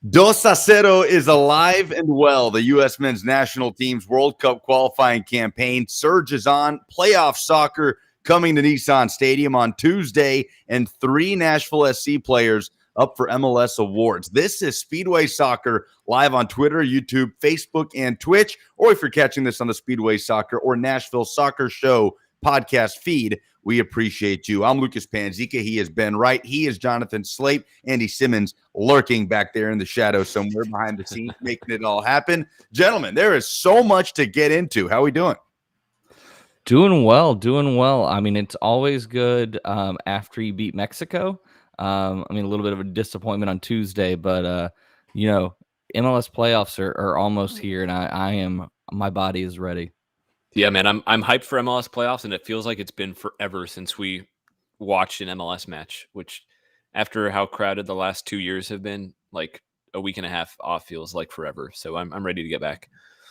2-0 is alive and well. The U.S. men's national team's World Cup qualifying campaign surges on. Playoff soccer coming to Nissan Stadium on Tuesday, and 3 Nashville SC players up for MLS awards. This is Speedway Soccer live on Twitter, YouTube, Facebook, and Twitch. Or if you're catching this on the Speedway Soccer or Nashville Soccer Show podcast feed, we appreciate you. I'm Lucas Panzica. He is Ben Wright. He is Jonathan Slape. Andy Simmons lurking back there in the shadows somewhere behind the scenes, making it all happen. Gentlemen, there is so much to get into. How are we doing? Doing well. I mean, it's always good after you beat Mexico. I mean, a little bit of a disappointment on Tuesday, but, MLS playoffs are almost here, and my body is ready. Yeah, man, I'm hyped for MLS playoffs, and it feels like it's been forever since we watched an MLS match, which after how crowded the last 2 years have been, like a week and a half off feels like forever. So I'm ready to get back.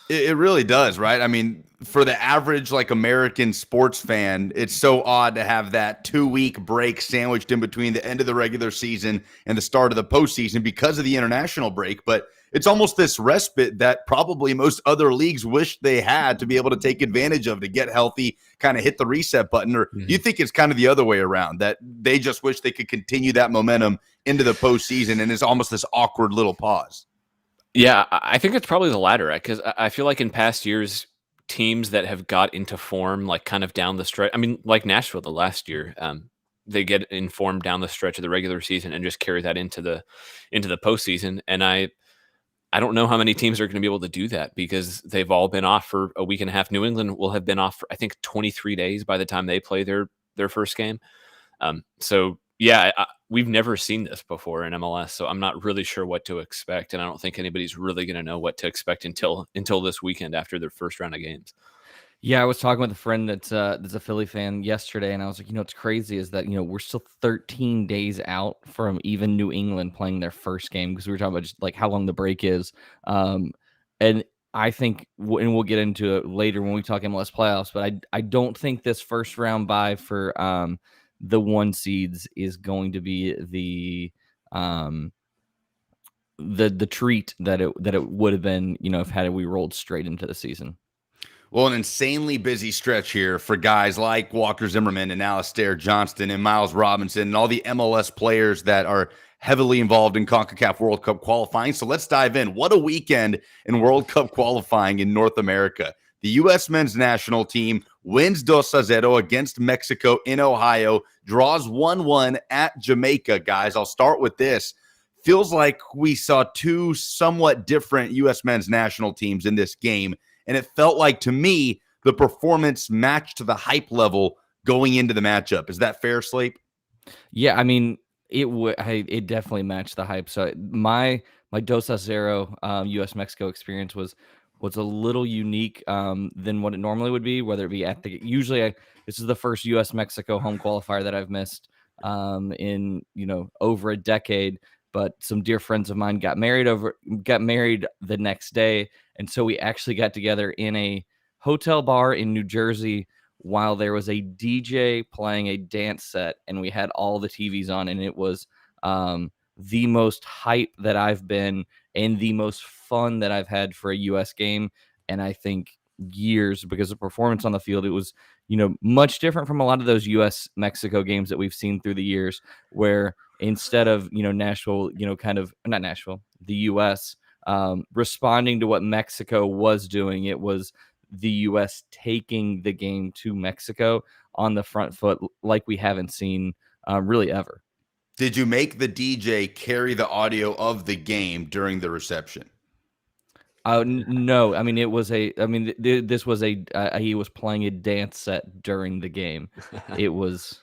It really does, right? I mean, for the average American sports fan, it's so odd to have that 2-week break sandwiched in between the end of the regular season and the start of the postseason because of the international break. But it's almost this respite that probably most other leagues wish they had to be able to take advantage of, to get healthy, kind of hit the reset button. Or do you think it's kind of the other way around, that they just wish they could continue that momentum into the postseason and it's almost this awkward little pause? Yeah, I think it's probably the latter, because I feel like in past years, teams that have got into form, like kind of down the stretch, I mean, like Nashville the last year, they get in form down the stretch of the regular season and just carry that into the postseason. And I don't know how many teams are going to be able to do that, because they've all been off for a week and a half. New England will have been off for, I think, 23 days by the time they play their first game. So yeah, we've never seen this before in MLS, so I'm not really sure what to expect, and I don't think anybody's really going to know what to expect until this weekend after their first round of games. Yeah, I was talking with a friend that's a Philly fan yesterday, and I was like, what's crazy is that we're still 13 days out from even New England playing their first game, because we were talking about just like how long the break is, and I think, and we'll get into it later when we talk MLS playoffs, but I don't think this first round bye for the 1 seeds is going to be the treat that it would have been, if had we rolled straight into the season. Well, an insanely busy stretch here for guys like Walker Zimmerman and Alistair Johnston and Miles Robinson and all the MLS players that are heavily involved in CONCACAF World Cup qualifying. So let's dive in. What a weekend in World Cup qualifying in North America. The U.S. men's national team wins 2-0 against Mexico in Ohio, draws 1-1 at Jamaica. Guys, I'll start with this. Feels like we saw 2 somewhat different U.S. men's national teams in this game, and it felt like, to me, the performance matched the hype level going into the matchup. Is that fair, Slape? Yeah, I mean, it definitely matched the hype. So my 2-0 U.S.-Mexico experience was a little unique than what it normally would be, whether it be at the this is the first U.S.-Mexico home qualifier that I've missed in over a decade. But some dear friends of mine got married the next day, and so we actually got together in a hotel bar in New Jersey while there was a DJ playing a dance set, and we had all the TVs on, and it was the most hype that I've been and the most fun that I've had for a U.S. game, and I think years, because the performance on the field, it was much different from a lot of those U.S.-Mexico games that we've seen through the years, where instead of Nashville, not Nashville, the U.S. Responding to what Mexico was doing, it was the U.S. taking the game to Mexico on the front foot like we haven't seen really ever. Did you make the DJ carry the audio of the game during the reception? No. I mean, this was he was playing a dance set during the game. It was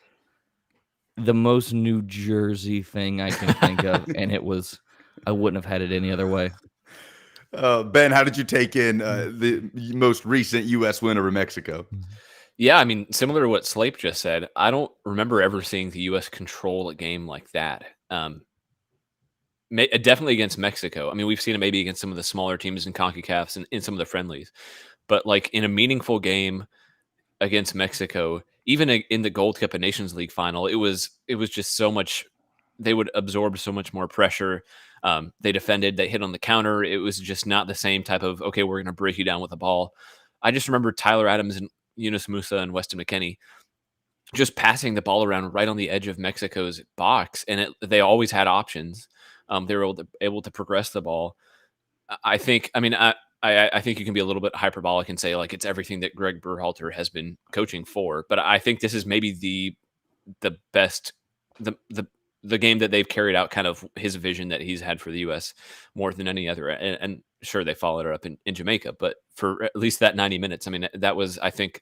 the most New Jersey thing I can think of, and I wouldn't have had it any other way. Ben, how did you take in the most recent U.S. win over Mexico? Yeah, I mean, similar to what Slape just said, I don't remember ever seeing the U.S. control a game like that. Definitely against Mexico. I mean, we've seen it maybe against some of the smaller teams in CONCACAFs and in some of the friendlies. But like in a meaningful game against Mexico, even in the Gold Cup and Nations League final, it was just so much. They would absorb so much more pressure. They defended, they hit on the counter. It was just not the same type of, okay, we're going to break you down with the ball. I just remember Tyler Adams and Yunus Musa and Weston McKennie just passing the ball around right on the edge of Mexico's box, and they always had options. They were able to progress the ball. I think you can be a little bit hyperbolic and say like it's everything that Greg Berhalter has been coaching for, but I think this is maybe the best the game that they've carried out, kind of his vision that he's had for the U.S. more than any other. And sure, they followed it up in Jamaica, but for at least that 90 minutes, I mean, that was, I think,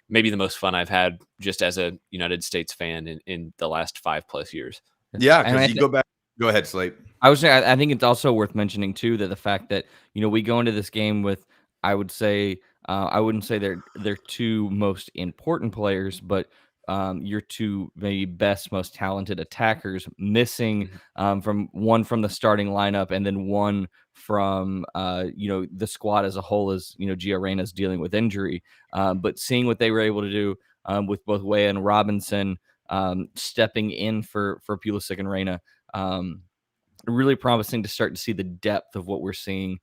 maybe the most fun I've had just as a United States fan in the last 5+ years. Yeah, because you go back. Go ahead, Slate. I think it's also worth mentioning too that the fact that we go into this game with, I would say, I wouldn't say they're two most important players, but your two maybe best, most talented attackers missing, from the starting lineup, and then one from the squad as a whole, as Gio Reyna's dealing with injury. But seeing what they were able to do with both Weah and Robinson stepping in for Pulisic and Reyna. Really promising to start to see the depth of what we're seeing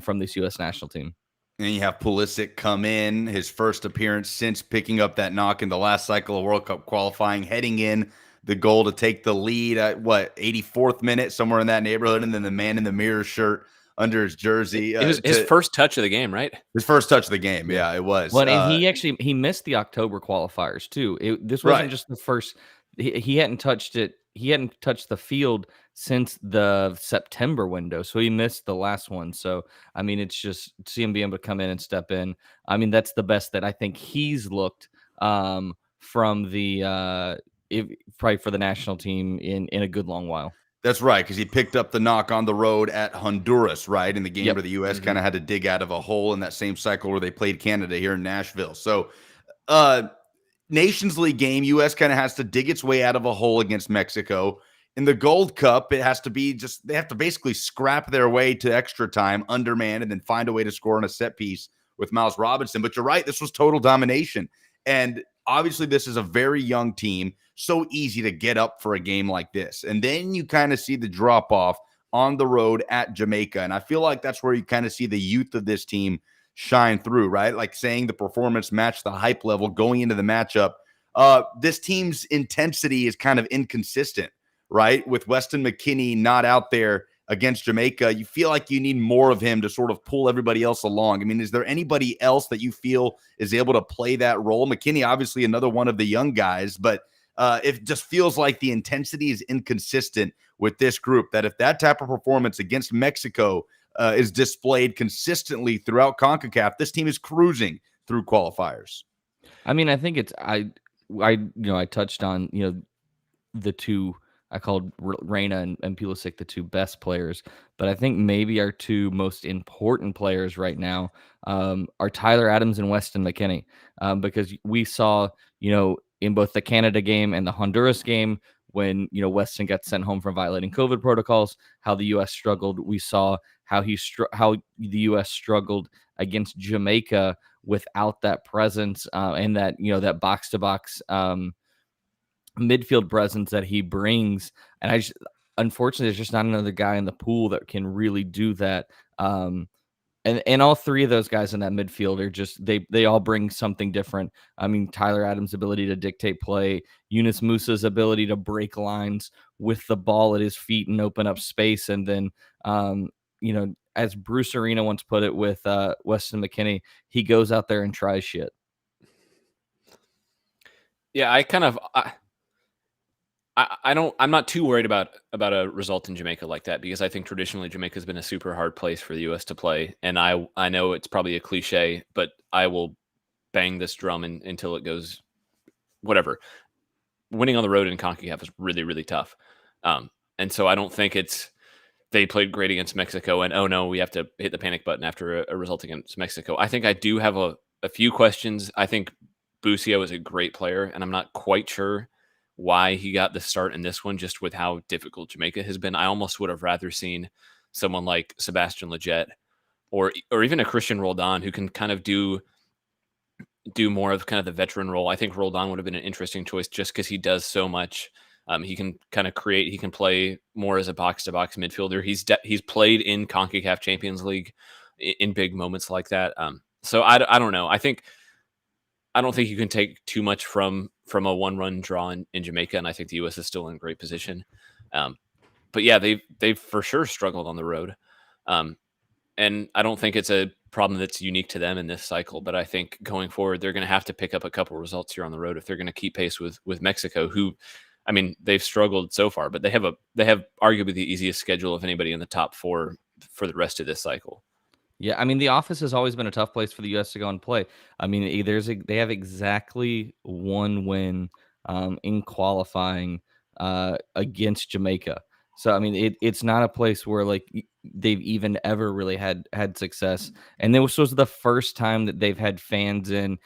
from this U.S. national team. And you have Pulisic come in, his first appearance since picking up that knock in the last cycle of World Cup qualifying, heading in the goal to take the lead at 84th minute, somewhere in that neighborhood, and then the man in the mirror shirt under his jersey. It was his first touch of the game, right? His first touch of the game, yeah, it was. Well, and he missed the October qualifiers too. This wasn't just the first. He hadn't touched it. He hadn't touched the field since the September window, so he missed the last one. So, I mean, it's just see him being able to come in and step in. I mean, that's the best that I think he's looked from the probably for the national team in a good long while. That's right, because he picked up the knock on the road at Honduras, right, in the game where the U.S. kind of had to dig out of a hole in that same cycle where they played Canada here in Nashville. So, Nations League game, U.S. kind of has to dig its way out of a hole against Mexico. In the Gold Cup, it has to be they have to basically scrap their way to extra time, undermanned, and then find a way to score on a set piece with Miles Robinson. But you're right, this was total domination. And obviously, this is a very young team, so easy to get up for a game like this. And then you kind of see the drop off on the road at Jamaica. And I feel like that's where you kind of see the youth of this team shine through, right? Like saying the performance matched the hype level going into the matchup. This team's intensity is kind of inconsistent, right? With Weston McKennie not out there against Jamaica, you feel like you need more of him to sort of pull everybody else along. I mean, is there anybody else that you feel is able to play that role? McKennie, obviously another one of the young guys, but it just feels like the intensity is inconsistent with this group, that if that type of performance against Mexico is displayed consistently throughout CONCACAF, this team is cruising through qualifiers. I mean, I think it's I touched on the two. I called Reyna and Pulisic the two best players, but I think maybe our two most important players right now are Tyler Adams and Weston McKennie, because we saw in both the Canada game and the Honduras game, when Weston got sent home for violating COVID protocols, how the U.S. struggled. We saw how the U.S. struggled against Jamaica without that presence and that that box to box midfield presence that he brings. And unfortunately, there's just not another guy in the pool that can really do that. And all three of those guys in that midfield are just they all bring something different. I mean, Tyler Adams' ability to dictate play, Yunus Musa's ability to break lines with the ball at his feet and open up space, and then as Bruce Arena once put it with Weston McKennie, he goes out there and tries shit. Yeah, I'm not too worried about a result in Jamaica like that, because I think traditionally Jamaica has been a super hard place for the U.S. to play. And I know it's probably a cliche, but I will bang this drum until it goes whatever. Winning on the road in CONCACAF is really, really tough. And so I don't think they played great against Mexico and, oh no, we have to hit the panic button after a result against Mexico. I think I do have a few questions. I think Busio is a great player, and I'm not quite sure why he got the start in this one, just with how difficult Jamaica has been. I almost would have rather seen someone like Sebastian Lletget or even a Christian Roldan, who can kind of do more of kind of the veteran role. I think Roldan would have been an interesting choice just because he does so much He can kind of create. He can play more as a box-to-box midfielder. He's played in CONCACAF Champions League in big moments like that. So I don't know. I don't think you can take too much from a one-run draw in Jamaica, and I think the U.S. is still in great position. But yeah, they've for sure struggled on the road, and I don't think it's a problem that's unique to them in this cycle. But I think going forward, they're going to have to pick up a couple results here on the road if they're going to keep pace with Mexico, who, I mean, they've struggled so far, but they have arguably the easiest schedule of anybody in the top four for the rest of this cycle. Yeah, I mean, the office has always been a tough place for the U.S. to go and play. I mean, they have exactly one win in qualifying against Jamaica. So I mean, it's not a place where like they've even ever really had success. And this was the first time that they've had fans in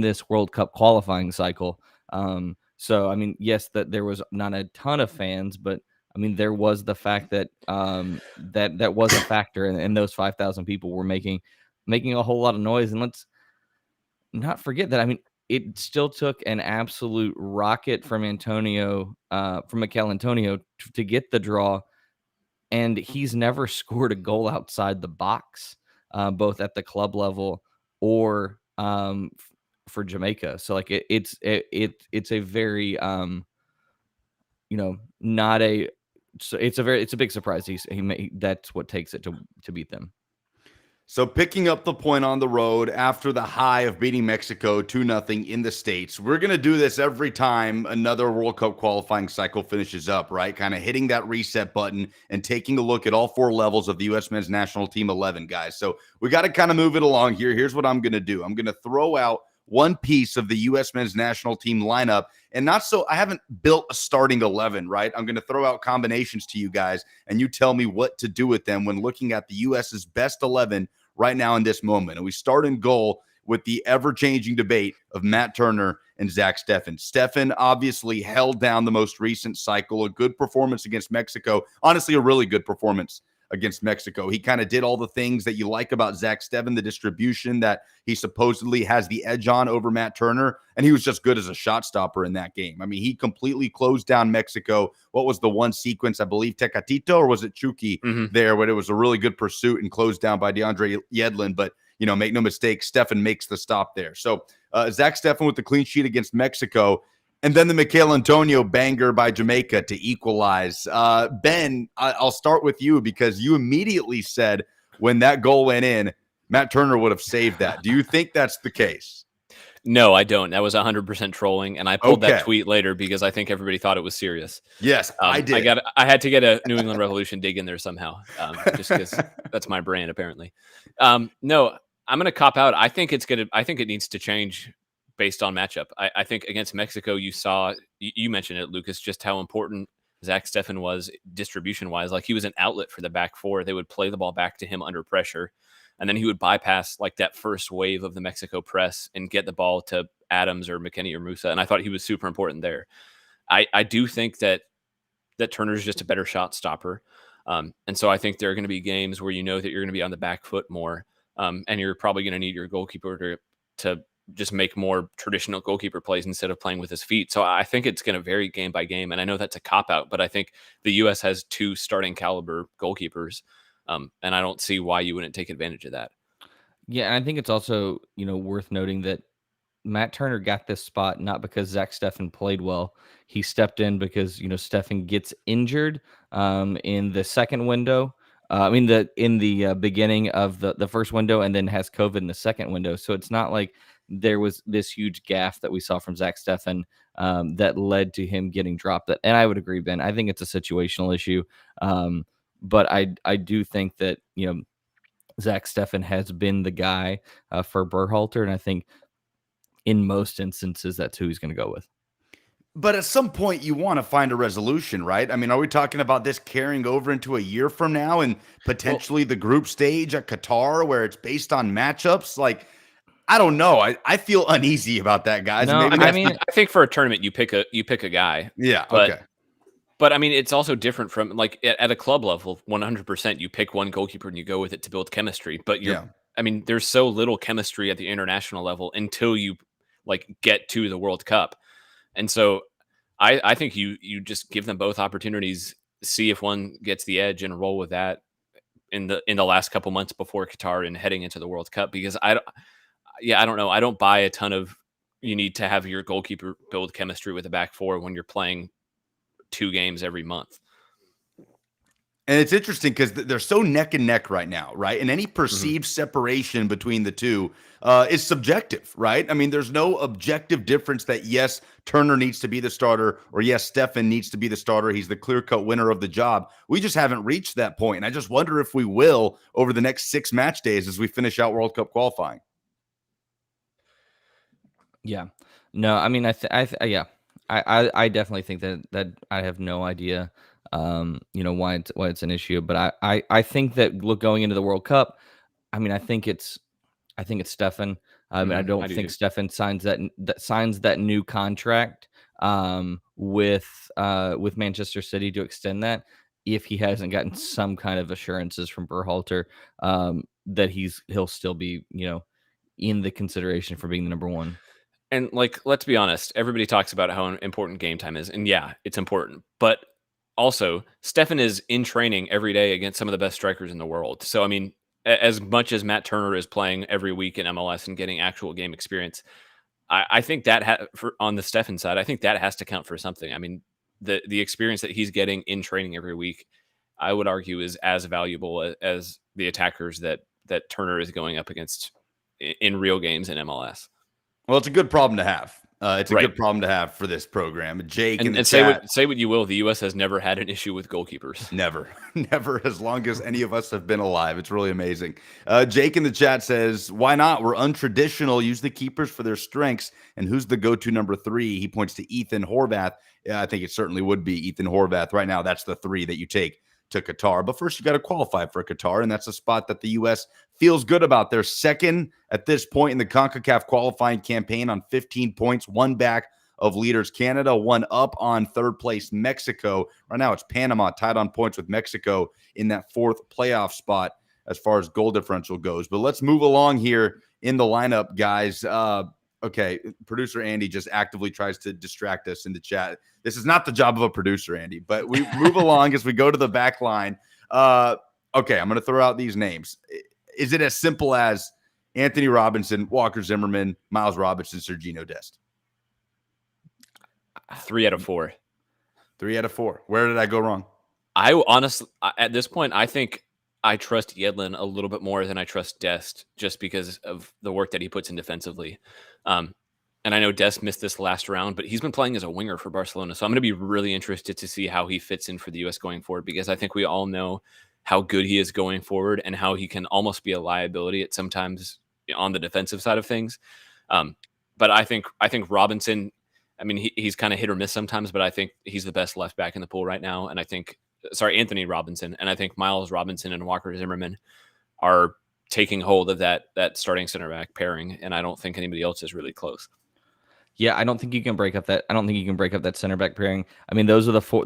this World Cup qualifying cycle. So I mean, yes, that there was not a ton of fans, but I mean, there was the fact that that was a factor, and those 5,000 people were making a whole lot of noise. And let's not forget that. I mean, it still took an absolute rocket from Mikel Antonio to get the draw, and he's never scored a goal outside the box, both at the club level or for Jamaica. So like it's a very not a so it's a big surprise. That's what takes it to beat them. So picking up the point on the road after the high of beating Mexico 2-0 in the States, we're going to do this every time another World Cup qualifying cycle finishes up, right? Kind of hitting that reset button and taking a look at all four levels of the U.S. men's national team 11, guys. So we got to kind of move it along here. Here's what I'm going to do. I'm going to throw out one piece of the U.S. men's national team lineup. And I haven't built a starting 11, right? I'm going to throw out combinations to you guys, and you tell me what to do with them when looking at the U.S.'s best 11 right now in this moment. And we start in goal with the ever-changing debate of Matt Turner and Zach Steffen. Steffen obviously held down the most recent cycle, a good performance against Mexico. Honestly, a really good performance against Mexico. He kind of did all the things that you like about Zach Steffen, the distribution that he supposedly has the edge on over Matt Turner, and he was just good as a shot stopper in that game. I mean, he completely closed down Mexico. What was the one sequence, I believe, Tecatito, or was it Chucky there, when it was a really good pursuit and closed down by DeAndre Yedlin, but make no mistake, Steffen makes the stop there. So Zach Steffen with the clean sheet against Mexico. And then the Mikel Antonio banger by Jamaica to equalize. Ben, I'll start with you because you immediately said when that goal went in, Matt Turner would have saved that. Do you think that's the case? No, I don't. That was 100% trolling, and I pulled that tweet later because I think everybody thought it was serious. Yes, I did. I had to get a New England Revolution dig in there somehow, just because that's my brand apparently. No, I'm going to cop out. I think it needs to change based on matchup. I think against Mexico, you mentioned it, Lucas, just how important Zach Steffen was distribution-wise. Like, he was an outlet for the back four. They would play the ball back to him under pressure, and then he would bypass like that first wave of the Mexico press and get the ball to Adams or McKennie or Musa. And I thought he was super important there. I do think that Turner's just a better shot stopper. And so I think there are going to be games where that you're going to be on the back foot more, and you're probably going to need your goalkeeper to just make more traditional goalkeeper plays instead of playing with his feet. So I think it's going to vary game by game. And I know that's a cop-out, but I think the U.S. has two starting caliber goalkeepers, and I don't see why you wouldn't take advantage of that. Yeah, and I think it's also, worth noting that Matt Turner got this spot not because Zach Steffen played well. He stepped in because, Steffen gets injured in the second window. In the beginning of the first window, and then has COVID in the second window. So it's not like there was this huge gaffe that we saw from Zach Steffen that led to him getting dropped. And I would agree, Ben. I think it's a situational issue. But I do think that, Zach Steffen has been the guy for Berhalter. And I think in most instances, that's who he's going to go with. But at some point, you want to find a resolution, right? I mean, are we talking about this carrying over into a year from now and potentially the group stage at Qatar where it's based on matchups? Like, I don't know. I feel uneasy about that, guys. No, I think for a tournament, you pick a guy. Yeah, okay. But I mean, it's also different from like at a club level. 100%, you pick one goalkeeper and you go with it to build chemistry. But I mean, there's so little chemistry at the international level until you like get to the World Cup. And so I think you just give them both opportunities, see if one gets the edge, and roll with that in the last couple months before Qatar and heading into the World Cup. Because I don't know. I don't buy a ton of you need to have your goalkeeper build chemistry with the back four when you're playing 2 games every month. And it's interesting because they're so neck and neck right now, right? And any perceived separation between the two is subjective, right? I mean, there's no objective difference that, yes, Turner needs to be the starter, or yes, Stefan needs to be the starter. He's the clear-cut winner of the job. We just haven't reached that point. And I just wonder if we will over the next 6 match days as we finish out World Cup qualifying. Yeah. No, I mean, yeah, I definitely think that I have no idea, why it's an issue, but I think that going into the World Cup, I mean, I think it's Stefan. I mean, I don't think Stefan signs that new contract with Manchester City to extend that if he hasn't gotten some kind of assurances from Berhalter that he'll still be, in the consideration for being the number one. And let's be honest, everybody talks about how important game time is. And yeah, it's important. But also, Stefan is in training every day against some of the best strikers in the world. So, I mean, as much as Matt Turner is playing every week in MLS and getting actual game experience, I think that on the Stefan side, I think that has to count for something. I mean, the experience that he's getting in training every week, I would argue is as valuable as the attackers that Turner is going up against in real games in MLS. Well, it's a good problem to have. It's a good problem to have for this program. Jake and say what you will, the U.S. has never had an issue with goalkeepers. Never, as long as any of us have been alive. It's really amazing. Jake in the chat says, "Why not? We're untraditional. Use the keepers for their strengths. And who's the go-to number 3?" He points to Ethan Horvath. Yeah, I think it certainly would be Ethan Horvath. Right now, that's the 3 that you take to Qatar. But first, you got to qualify for Qatar, and that's a spot that the U.S. feels good about. They're second at this point in the CONCACAF qualifying campaign on 15 points, 1 back of leaders Canada, 1 up on third place Mexico. Right now, it's Panama tied on points with Mexico in that 4th playoff spot as far as goal differential goes. But let's move along here in the lineup, guys. Okay, producer Andy just actively tries to distract us in the chat. This is not the job of a producer, Andy, but we move along as we go to the back line. Okay, I'm going to throw out these names. Is it as simple as Anthony Robinson, Walker Zimmerman, Miles Robinson, Sergiño Dest? 3 out of 4. 3 out of 4. Where did I go wrong? I honestly, at this point, I think I trust Yedlin a little bit more than I trust Dest just because of the work that he puts in defensively. And I know Dest missed this last round, but he's been playing as a winger for Barcelona. So I'm going to be really interested to see how he fits in for the U.S. going forward, because I think we all know how good he is going forward and how he can almost be a liability at sometimes on the defensive side of things. But I think Robinson, I mean, he's kind of hit or miss sometimes, but I think he's the best left back in the pool right now. And I think, Anthony Robinson, and I think Miles Robinson and Walker Zimmerman are taking hold of that starting center back pairing, and I don't think anybody else is really close. Yeah, I don't think you can break up that center back pairing. I mean, those are the 4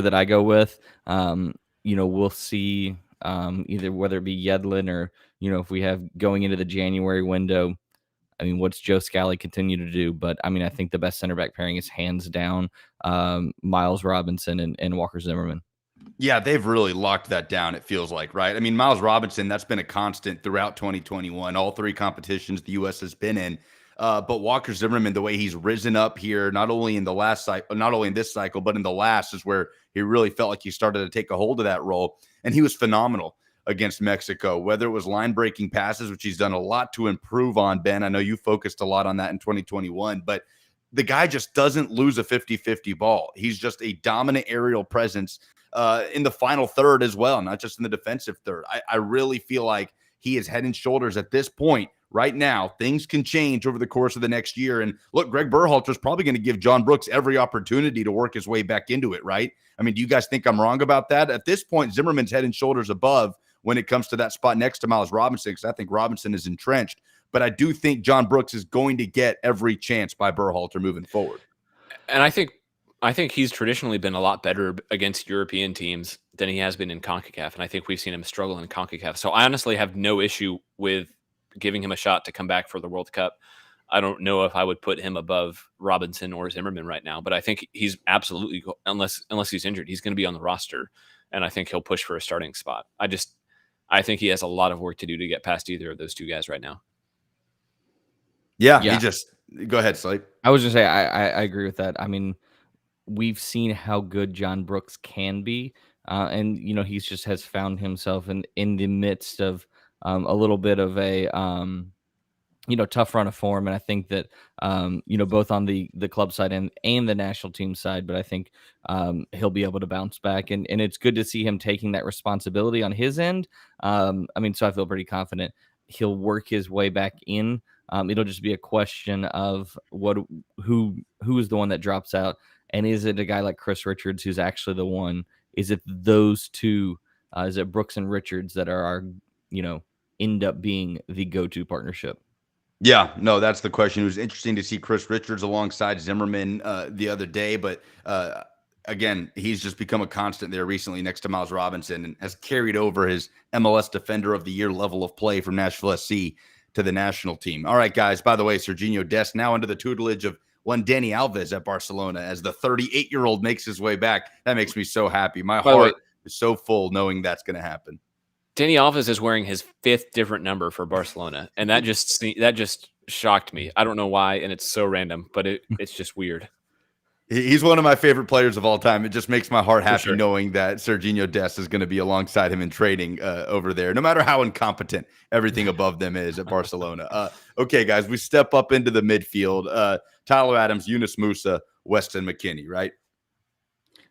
that I go with. We'll see either whether it be Yedlin or, if we have going into the January window, I mean, what's Joe Scally continue to do? But I mean, I think the best center back pairing is hands down Miles Robinson and Walker Zimmerman. Yeah, they've really locked that down, it feels like, right? I mean, Miles Robinson, that's been a constant throughout 2021, all 3 competitions the U.S. has been in. But Walker Zimmerman, the way he's risen up here, not only in this cycle, but in the last, is where he really felt like he started to take a hold of that role. And he was phenomenal against Mexico, whether it was line-breaking passes, which he's done a lot to improve on, Ben. I know you focused a lot on that in 2021, but the guy just doesn't lose a 50-50 ball. He's just a dominant aerial presence in the final third as well, not just in the defensive third. I really feel like he is head and shoulders at this point. Right now, things can change over the course of the next year. And look, Greg Berhalter is probably going to give John Brooks every opportunity to work his way back into it, right? I mean, do you guys think I'm wrong about that? At this point, Zimmerman's head and shoulders above when it comes to that spot next to Miles Robinson, because I think Robinson is entrenched. But I do think John Brooks is going to get every chance by Berhalter moving forward. And I think he's traditionally been a lot better against European teams than he has been in CONCACAF. And I think we've seen him struggle in CONCACAF. So I honestly have no issue with giving him a shot to come back for the World Cup. I don't know if I would put him above Robinson or Zimmerman right now, but I think he's absolutely, unless he's injured, he's going to be on the roster, and I think he'll push for a starting spot. I think he has a lot of work to do to get past either of those two guys right now. Yeah. Go ahead, Slade. I was just say I agree with that. I mean, we've seen how good John Brooks can be, and he's just has found himself in the midst of a little bit of a tough run of form. And I think that, both on the club side and the national team side, but I think he'll be able to bounce back. And it's good to see him taking that responsibility on his end. So I feel pretty confident he'll work his way back in. It'll just be a question of who is the one that drops out. And is it a guy like Chris Richards who's actually the one? Is it those two? Is it Brooks and Richards that are our, end up being the go-to partnership? Yeah, no, that's the question. It was interesting to see Chris Richards alongside Zimmerman the other day, but again, he's just become a constant there recently next to Miles Robinson and has carried over his MLS Defender of the Year level of play from Nashville SC to the national team. All right, guys, by the way, Serginho Dest now under the tutelage of one Dani Alves at Barcelona as the 38-year-old makes his way back. That makes me so happy. My heart is so full knowing that's going to happen. Dani Alves is wearing his 5th different number for Barcelona, and that just shocked me. I don't know why, and it's so random, but it's just weird. He's one of my favorite players of all time. It just makes my heart happy knowing that Serginho Dest is going to be alongside him in training over there, no matter how incompetent everything above them is at Barcelona. Okay, guys, we step up into the midfield. Tyler Adams, Yunus Musa, Weston McKennie, right?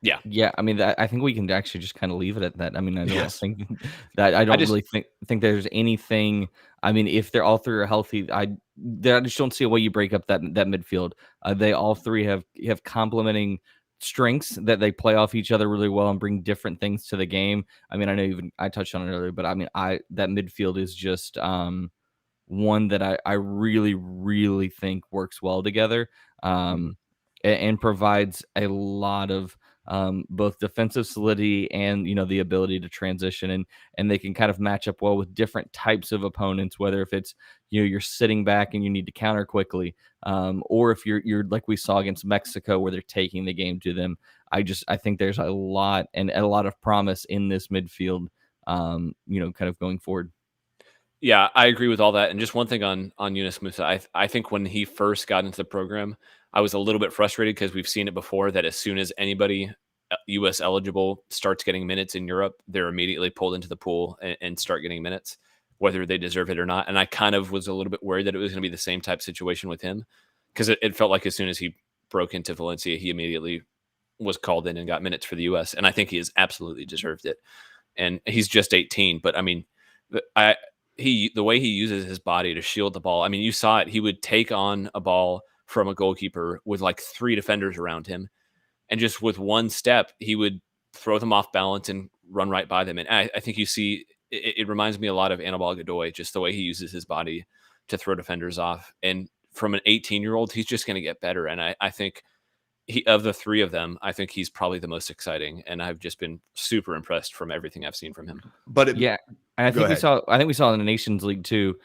Yeah. I mean, I think we can actually just kind of leave it at that. I mean, I don't think that I really think there's anything. I mean, if they're all three are healthy, I just don't see a way you break up that midfield. They all three have complementing strengths that they play off each other really well and bring different things to the game. I mean, I know I touched on it earlier, but I mean, that midfield is just one that I really, really think works well together and provides a lot of both defensive solidity and the ability to transition, and they can kind of match up well with different types of opponents, whether if it's you're sitting back and you need to counter quickly, or if you're like we saw against Mexico where they're taking the game to them. I think there's a lot of promise in this midfield, kind of going forward. Yeah, I agree with all that. And just one thing on Yunus Musa, I think when he first got into the program, I was a little bit frustrated because we've seen it before that as soon as anybody U.S. eligible starts getting minutes in Europe, they're immediately pulled into the pool and start getting minutes, whether they deserve it or not. And I kind of was a little bit worried that it was going to be the same type situation with him because it felt like as soon as he broke into Valencia, he immediately was called in and got minutes for the U.S. And I think he has absolutely deserved it. And he's just 18, but I mean, the way he uses his body to shield the ball. I mean, you saw it. He would take on a ball from a goalkeeper with like 3 defenders around him. And just with one step, he would throw them off balance and run right by them. And I think you see, it reminds me a lot of Anibal Godoy, just the way he uses his body to throw defenders off. And from an 18-year-old, he's just going to get better. And I think of the 3 of them, I think he's probably the most exciting. And I've just been super impressed from everything I've seen from him. But and I think we saw in the Nations League too,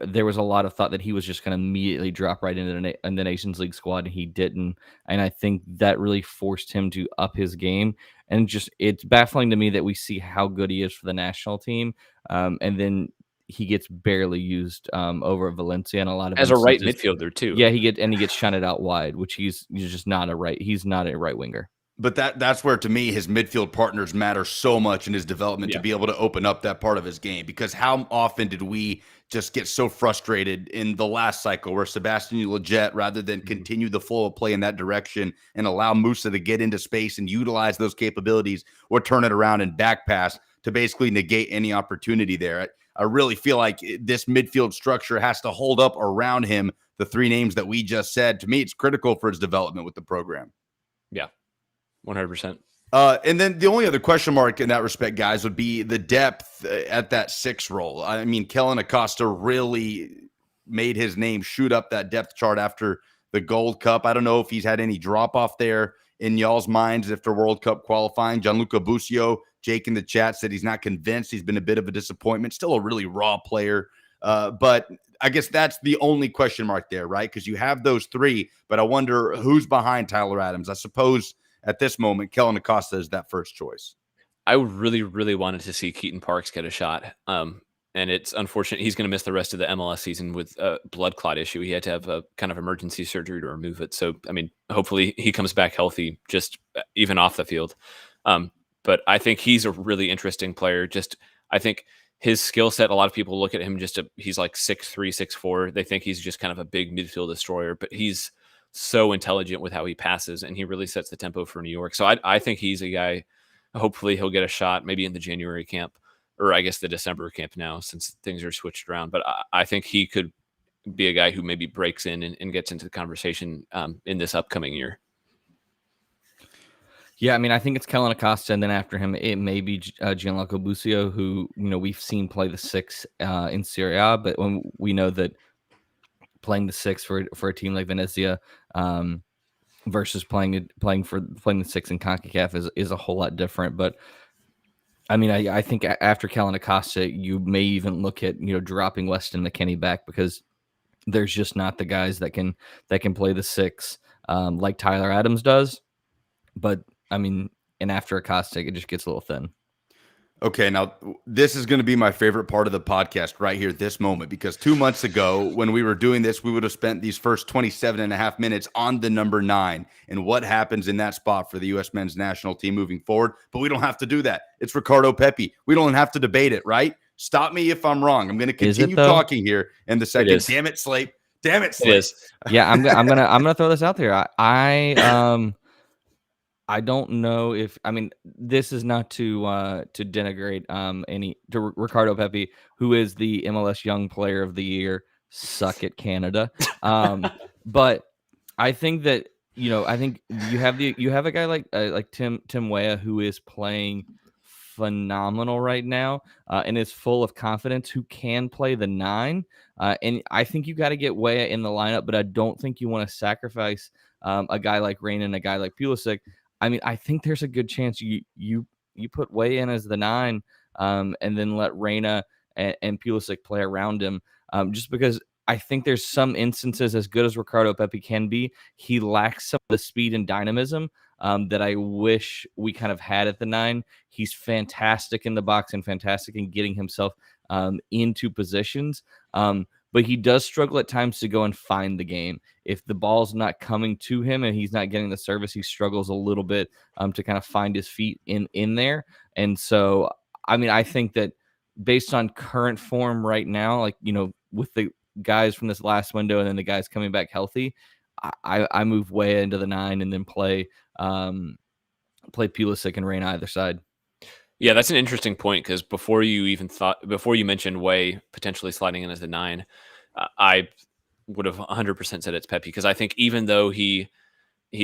there was a lot of thought that he was just going to immediately drop right into the Nations League squad, and he didn't. And I think that really forced him to up his game. And it's baffling to me that we see how good he is for the national team. And then he gets barely used over Valencia and a lot of as a right midfielder too. Yeah, he gets shunted out wide, which he's just not a right. He's not a right winger. But that's where, to me, his midfield partners matter so much in his development to be able to open up that part of his game. Because how often did we just get so frustrated in the last cycle where Sebastian Lletget, rather than continue the flow of play in that direction and allow Musa to get into space and utilize those capabilities, or turn it around and back pass to basically negate any opportunity there? I really feel like this midfield structure has to hold up around him, the 3 names that we just said. To me, it's critical for his development with the program. Yeah. 100%. And then the only other question mark in that respect, guys, would be the depth at that 6 role. I mean, Kellen Acosta really made his name shoot up that depth chart after the Gold Cup. I don't know if he's had any drop off there in y'all's minds after World Cup qualifying. Gianluca Busio, Jake in the chat, said he's not convinced. He's been a bit of a disappointment. Still a really raw player. But I guess that's the only question mark there, right? Because you have those three, but I wonder who's behind Tyler Adams. I suppose at this moment, Kellen Acosta is that first choice. I really, really wanted to see Keaton Parks get a shot. And it's unfortunate he's going to miss the rest of the MLS season with a blood clot issue. He had to have a kind of emergency surgery to remove it. So, I mean, hopefully he comes back healthy, just even off the field. But I think he's a really interesting player. I think his skill set, a lot of people look at him he's like 6'3", 6'4". They think he's just kind of a big midfield destroyer, but he's so intelligent with how he passes, and he really sets the tempo for New York. So I think he's a guy. Hopefully he'll get a shot maybe in the January camp, or I guess the December camp now, since things are switched around. But I think he could be a guy who maybe breaks in and gets into the conversation in this upcoming year. Yeah, I mean, I think it's Kellen Acosta, and then after him, it may be Gianluca Busio, who we've seen play the 6 in Serie A, but when we know that playing the 6 for a team like Venezia versus playing the 6 in CONCACAF is a whole lot different. But I mean, I think after Kellen Acosta, you may even look at dropping Weston McKennie back, because there's just not the guys that can play the 6 like Tyler Adams does. But I mean, and after Acosta, it just gets a little thin. Okay, now this is going to be my favorite part of the podcast right here, this moment, because 2 months ago when we were doing this, we would have spent these first 27 and a half minutes on the number 9 and what happens in that spot for the U.S. men's national team moving forward. But we don't have to do that. It's Ricardo Pepi. We don't have to debate it, right? Stop me if I'm wrong. I'm going to continue talking here in the second. Damn it, Slape. Damn it, Slape. It is. Yeah, I'm gonna throw this out there. I don't know if, I mean, this is not to denigrate Ricardo Pepi, who is the MLS Young Player of the Year. Suck it, Canada. But I think that I think you have a guy like Tim Weah, who is playing phenomenal right now and is full of confidence, who can play the 9. And I think you got to get Weah in the lineup, but I don't think you want to sacrifice a guy like Reyna and a guy like Pulisic. I mean, I think there's a good chance you put Weah in as the 9, and then let Reyna and Pulisic play around him, just because I think there's some instances, as good as Ricardo Pepi can be, he lacks some of the speed and dynamism that I wish we kind of had at the 9. He's fantastic in the box and fantastic in getting himself into positions. But he does struggle at times to go and find the game. If the ball's not coming to him and he's not getting the service, he struggles a little bit to kind of find his feet in there. And so, I mean, I think that based on current form right now, like, with the guys from this last window and then the guys coming back healthy, I move Weah into the 9 and then play Pulisic and Reyna either side. Yeah, that's an interesting point, because before you mentioned Way potentially sliding in as the 9, I would have 100% said it's Pepi, because I think even though he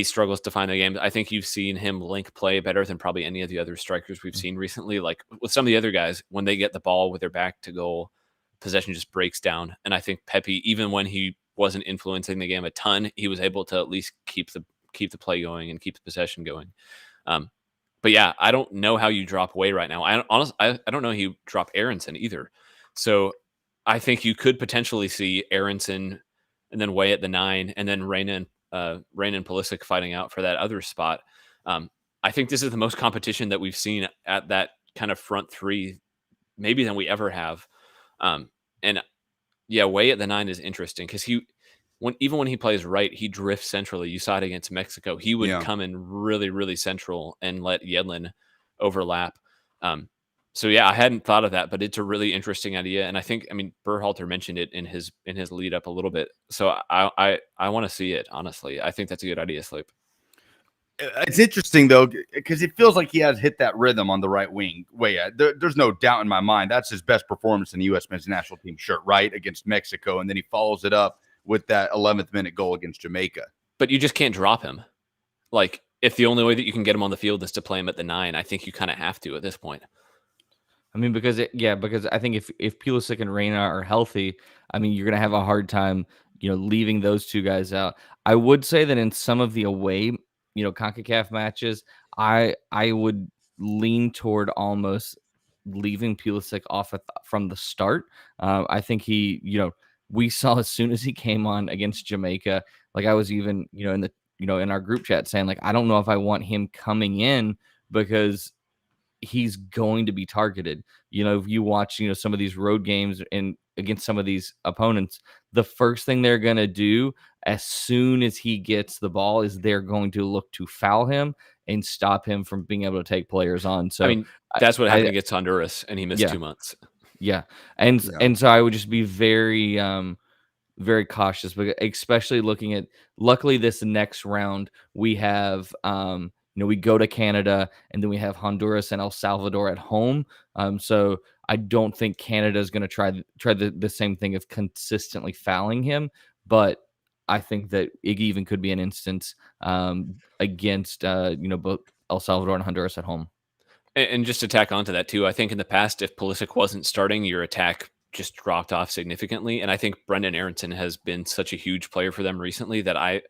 struggles to find the game, I think you've seen him link play better than probably any of the other strikers we've seen recently. Like with some of the other guys, when they get the ball with their back to goal, possession just breaks down. And I think Pepi, even when he wasn't influencing the game a ton, he was able to at least keep the play going and keep the possession going. But yeah, I don't know how you drop Way right now. I don't know how you drop Aronson either. So I think you could potentially see Aronson and then Way at the 9, and then Reyna and Pulisic fighting out for that other spot. I think this is the most competition that we've seen at that kind of front 3, maybe than we ever have. And yeah, Way at the 9 is interesting, because even when he plays right, he drifts centrally. You saw it against Mexico. He would come in really, really central and let Yedlin overlap. So yeah, I hadn't thought of that, but it's a really interesting idea. And I think, Berhalter mentioned it in his lead up a little bit. So I want to see it, honestly. I think that's a good idea, Sleep. It's interesting, though, because it feels like he has hit that rhythm on the right wing. There's no doubt in my mind that's his best performance in the U.S. men's national team shirt, right, against Mexico. And then he follows it up with that 11th minute goal against Jamaica. But you just can't drop him. Like, if the only way that you can get him on the field is to play him at the 9, I think you kind of have to at this point. I mean, because I think if Pulisic and Reyna are healthy, I mean, you're going to have a hard time, leaving those two guys out. I would say that in some of the away, CONCACAF matches, I would lean toward almost leaving Pulisic off from the start. I think he, we saw as soon as he came on against Jamaica, like I was even, in our group chat saying like, I don't know if I want him coming in because he's going to be targeted. If you watch, some of these road games and against some of these opponents, the first thing they're going to do as soon as he gets the ball is they're going to look to foul him and stop him from being able to take players on. So I mean, that's what happened against Honduras, and he missed 2 months. Yeah. And so I would just be very very cautious, but especially looking at, luckily this next round we have we go to Canada and then we have Honduras and El Salvador at home. So I don't think Canada is going to try the same thing of consistently fouling him, but I think that it even could be an instance against both El Salvador and Honduras at home. And just to tack onto that too, I think in the past, if Pulisic wasn't starting, your attack just dropped off significantly. And I think Brendan Aronson has been such a huge player for them recently that I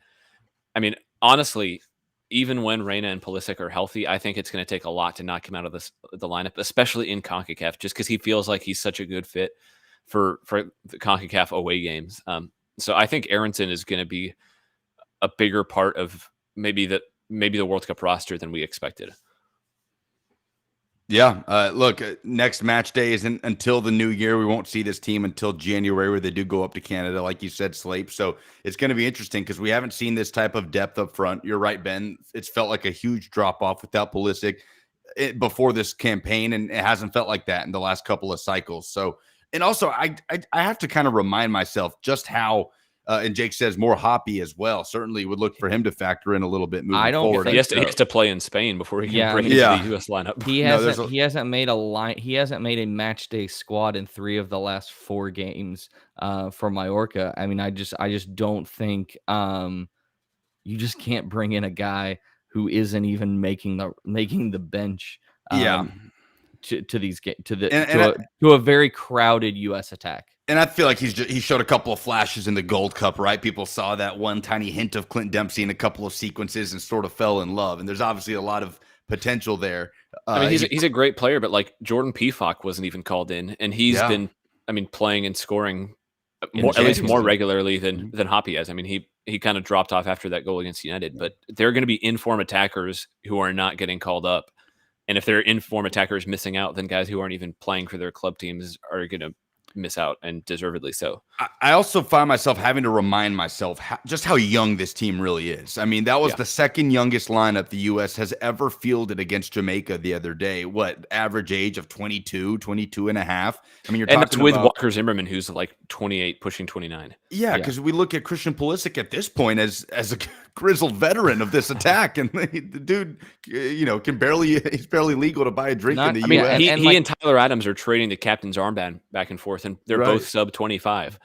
mean, honestly, even when Reyna and Pulisic are healthy, I think it's going to take a lot to knock him out of the lineup, especially in CONCACAF, just because he feels like he's such a good fit for the CONCACAF away games. So I think Aronson is going to be a bigger part of maybe the World Cup roster than we expected. Yeah. Look, next match day isn't until the new year. We won't see this team until January, where they do go up to Canada, like you said, Slape. So it's going to be interesting because we haven't seen this type of depth up front. You're right, Ben. It's felt like a huge drop off without Pulisic before this campaign, and it hasn't felt like that in the last couple of cycles. So, and also, I have to kind of remind myself just how. And Jake says more Hoppy as well. Certainly would look for him to factor in a little bit moving forward. He has to play in Spain before he can break into the U.S. lineup. He hasn't made a match day squad in 3 of the last 4 games for Mallorca. I mean, I just don't think you just can't bring in a guy who isn't even making the bench. To a very crowded U.S. attack. And I feel like he showed a couple of flashes in the Gold Cup, right? People saw that one tiny hint of Clint Dempsey in a couple of sequences and sort of fell in love. And there's obviously a lot of potential there. I mean, he's a great player, but like Jordan Pefok wasn't even called in, and he's been, playing and scoring at least more regularly than Hoppy has. I mean, he kind of dropped off after that goal against United, but they're going to be in-form attackers who are not getting called up. And if they're in-form attackers missing out, then guys who aren't even playing for their club teams are going to miss out, and deservedly so. I also find myself having to remind myself just how young this team really is. I mean, that was the second youngest lineup the U.S. has ever fielded against Jamaica the other day. What, average age of 22 and a half? I mean, and that's with Walker Zimmerman, who's like 28, pushing 29. Yeah, because we look at Christian Pulisic at this point as a grizzled veteran of this attack, and the dude, he's barely legal to buy a drink in the U.S. He and Tyler Adams are trading the captain's armband back and forth, and they're both sub 25.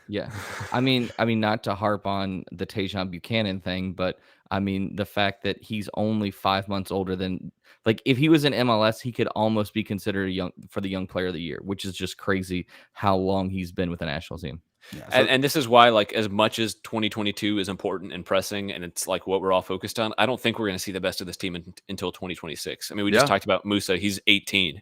Yeah. I mean, not to harp on the Tajon Buchanan thing, but I mean, the fact that he's only 5 months older than, like, if he was in MLS, he could almost be considered the young player of the year, which is just crazy how long he's been with the national team. Yeah, so, and this is why, like, as much as 2022 is important and pressing, and it's like what we're all focused on, I don't think we're going to see the best of this team until 2026. I mean, we just talked about Musa. He's 18.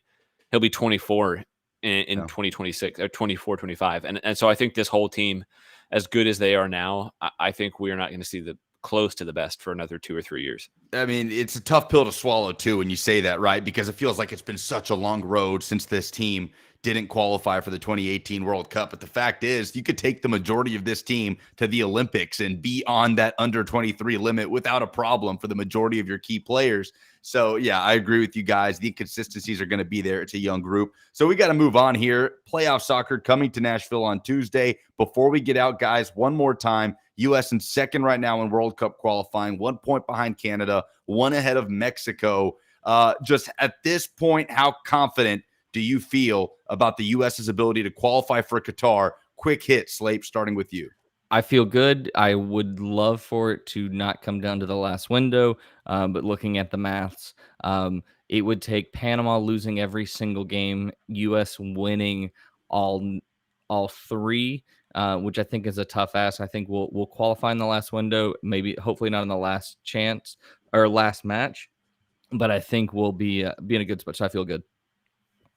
He'll be 24 in 2026 or 24, 25. And so I think this whole team, as good as they are now, I think we are not going to see the close to the best for another 2 or 3 years. I mean, it's a tough pill to swallow too when you say that, right? Because it feels like it's been such a long road since this team didn't qualify for the 2018 World Cup. But the fact is, you could take the majority of this team to the Olympics and be on that under 23 limit without a problem for the majority of your key players. So, yeah, I agree with you guys. The inconsistencies are going to be there. It's a young group. So we got to move on here. Playoff soccer coming to Nashville on Tuesday. Before we get out, guys, one more time. U.S. in second right now in World Cup qualifying, 1 point behind Canada, 1 ahead of Mexico. Just at this point, how confident do you feel about the U.S.'s ability to qualify for Qatar? Quick hit, Slape, starting with you. I feel good. I would love for it to not come down to the last window, but looking at the maths, it would take Panama losing every single game, U.S. winning all 3, which I think is a tough ask. I think we'll qualify in the last window, maybe hopefully not in the last chance or last match, but I think we'll be in a good spot. So I feel good.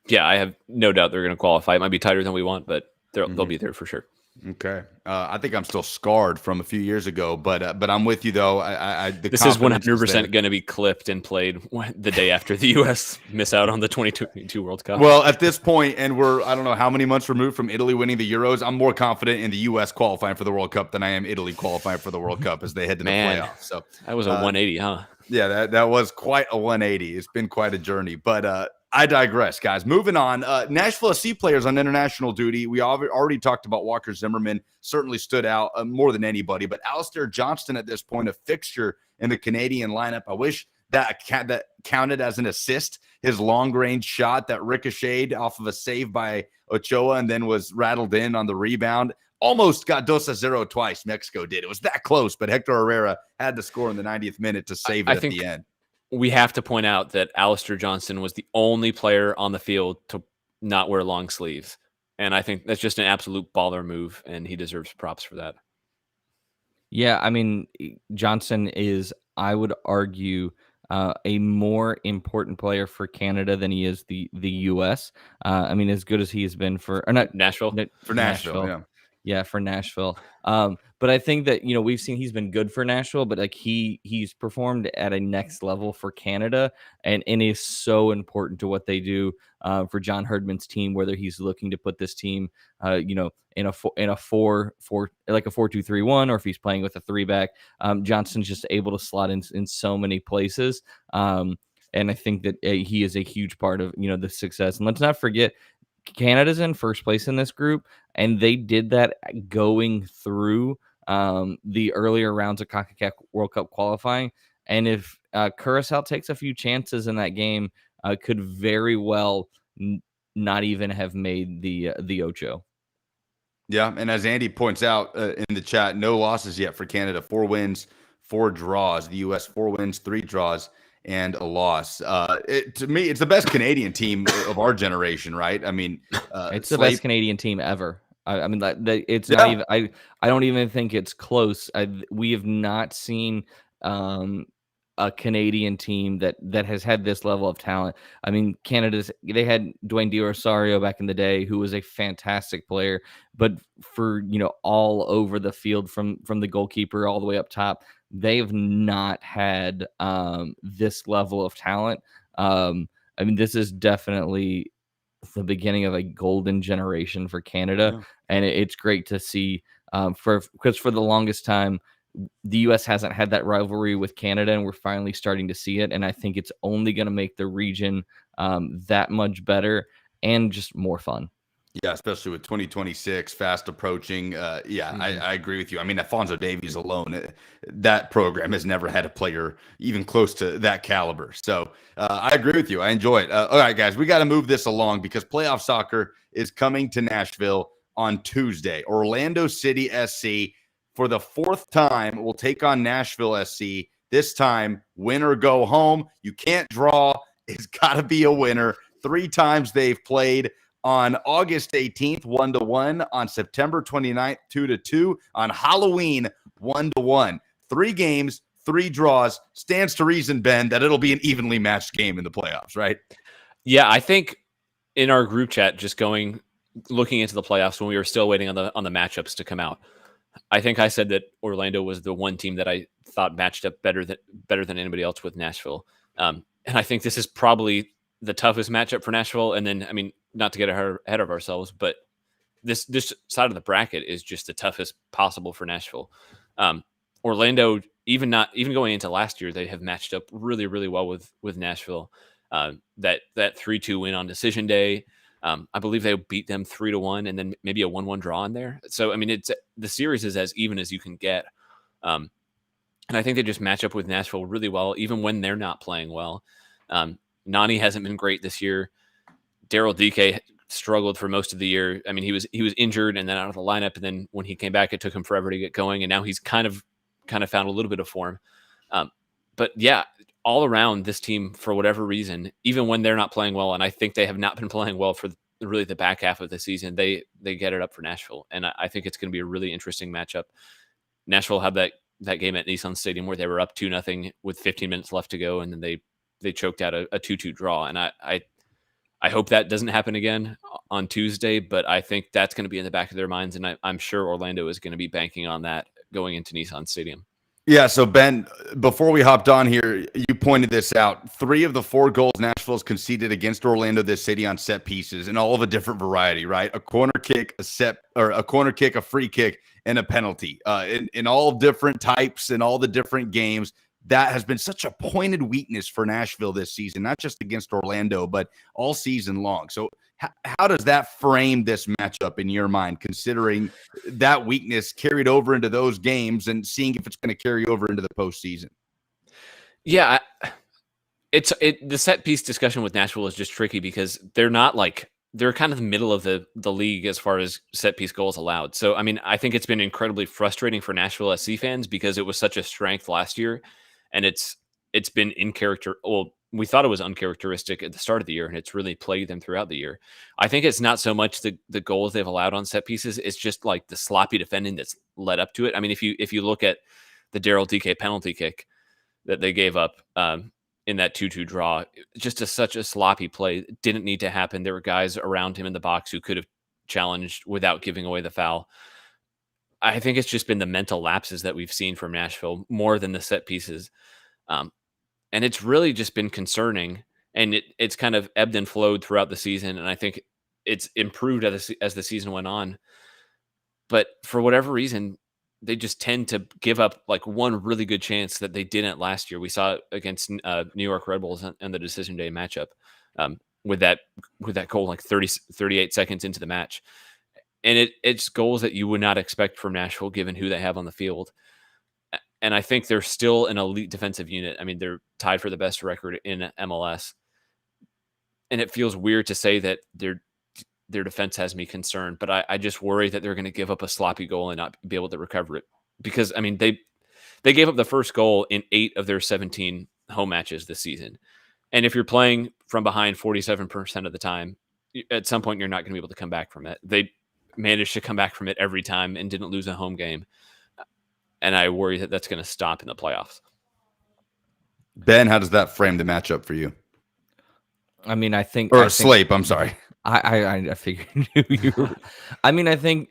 Yeah, I have no doubt they're going to qualify. It might be tighter than we want, but they'll be there for sure. Okay. I think I'm still scarred from a few years ago, but I'm with you though. The This is confidence is there. 100% going to be clipped and played the day after the U.S. miss out on the 2022 World Cup. Well, at this point, and I don't know how many months removed from Italy winning the Euros, I'm more confident in the U.S. qualifying for the World Cup than I am Italy qualifying for the World Cup as they head to the playoffs. So that was a 180, huh? Yeah, that was quite a 180. It's been quite a journey, but I digress, guys. Moving on, Nashville SC players on international duty. We already talked about Walker Zimmerman, certainly stood out more than anybody, but Alistair Johnston at this point, a fixture in the Canadian lineup. I wish that counted as an assist. His long-range shot that ricocheted off of a save by Ochoa and then was rattled in on the rebound. Almost got 2-0 twice. Mexico did. It was that close, but Hector Herrera had to score in the 90th minute to save it at the end. We have to point out that Alistair Johnston was the only player on the field to not wear long sleeves. And I think that's just an absolute baller move, and he deserves props for that. Yeah, I mean, Johnson is, I would argue, a more important player for Canada than he is the U.S. I mean, as good as he has been for Nashville. For Nashville, yeah. Yeah, for Nashville. But I think that, we've seen he's been good for Nashville, but like he's performed at a next level for Canada and is so important to what they do for John Herdman's team, whether he's looking to put this team, in a 4-2-3-1, or if he's playing with a 3-back. Johnson's just able to slot in so many places. And I think that he is a huge part of, the success. And let's not forget, Canada's in first place in this group, and they did that going through the earlier rounds of CONCACAF World Cup qualifying. And if Curacao takes a few chances in that game, could very well not even have made the Ocho. Yeah, and as Andy points out in the chat, no losses yet for Canada. 4 wins, 4 draws. The U.S. 4 wins, 3 draws, and a loss. To me, it's the best Canadian team of our generation, right? I mean, it's the best Canadian team ever. I mean, it's not even. I don't even think it's close. We have not seen a Canadian team that has had this level of talent. I mean, they had Dwayne De Rosario back in the day, who was a fantastic player, but for all over the field from the goalkeeper all the way up top, they've not had this level of talent. I mean, this is definitely the beginning of a golden generation for Canada, and it's great to see. Because for the longest time, the U.S. hasn't had that rivalry with Canada, and we're finally starting to see it. And I think it's only going to make the region that much better and just more fun. Yeah, especially with 2026 fast approaching. I agree with you. I mean, Alphonso Davies alone, that program has never had a player even close to that caliber. So I agree with you. I enjoy it. All right, guys, we got to move this along because playoff soccer is coming to Nashville on Tuesday. Orlando City SC, for the 4th time, will take on Nashville SC. This time, win or go home. You can't draw. It's got to be a winner. 3 times they've played. On August 18th, 1-1. On September 29th, 2-2. On Halloween, 1-1. 3 games, 3 draws. Stands to reason, Ben, that it'll be an evenly matched game in the playoffs, right? Yeah, I think in our group chat, looking into the playoffs when we were still waiting on the matchups to come out, I think I said that Orlando was the one team that I thought matched up better than anybody else with Nashville. And I think this is probably the toughest matchup for Nashville. And then, I mean, not to get ahead of ourselves, but this side of the bracket is just the toughest possible for Nashville. Orlando, even going into last year, they have matched up really, really well with Nashville. That 3-2 win on decision day. I believe they beat them 3-1 and then maybe a 1-1 draw in there. So, I mean, the series is as even as you can get. And I think they just match up with Nashville really well, even when they're not playing well. Nani hasn't been great this year. Daryl DK struggled for most of the year. I mean, he was injured and then out of the lineup. And then when he came back, it took him forever to get going. And now he's kind of found a little bit of form. But yeah, all around this team, for whatever reason, even when they're not playing well, and I think they have not been playing well for really the back half of the season, they get it up for Nashville. And I think it's going to be a really interesting matchup. Nashville had that game at Nissan Stadium where they were up 2-0 with 15 minutes left to go. And then they choked out a 2-2 draw. And I hope that doesn't happen again on Tuesday, but I think that's going to be in the back of their minds, and I'm sure Orlando is going to be banking on that going into Nissan Stadium. Yeah, so Ben, before we hopped on here, you pointed this out. 3 of the 4 goals Nashville's conceded against Orlando this city on set pieces, and all of a different variety, right? A corner kick, a free kick, and a penalty. In all different types and all the different games. That has been such a pointed weakness for Nashville this season, not just against Orlando, but all season long. So how does that frame this matchup in your mind, considering that weakness carried over into those games and seeing if it's going to carry over into the postseason? Yeah, the set piece discussion with Nashville is just tricky because they're kind of the middle of the league as far as set piece goals allowed. So, I mean, I think it's been incredibly frustrating for Nashville SC fans because it was such a strength last year, and it's been in character. Well, we thought it was uncharacteristic at the start of the year, and it's really plagued them throughout the year. I think it's not so much the goals they've allowed on set pieces; it's just like the sloppy defending that's led up to it. I mean, if you look at the Daryl DK penalty kick that they gave up in that 2-2 draw, just such a sloppy play. It didn't need to happen. There were guys around him in the box who could have challenged without giving away the foul. I think it's just been the mental lapses that we've seen from Nashville more than the set pieces. And it's really just been concerning, and it's kind of ebbed and flowed throughout the season. And I think it's improved as the season went on. But for whatever reason, they just tend to give up like one really good chance that they didn't last year. We saw it against New York Red Bulls in the decision day matchup with that goal like 38 seconds into the match. And it's goals that you would not expect from Nashville given who they have on the field. And I think they're still an elite defensive unit. I mean, they're tied for the best record in MLS. And it feels weird to say that their defense has me concerned, but I just worry that they're going to give up a sloppy goal and not be able to recover it. Because, I mean, they gave up the first goal in 8 of their 17 home matches this season. And if you're playing from behind 47% of the time, at some point you're not going to be able to come back from it. They managed to come back from it every time and didn't lose a home game. And I worry that that's going to stop in the playoffs. Ben, how does that frame the matchup for you? I mean, I think Slape, I'm sorry. I figured you were. I mean, I think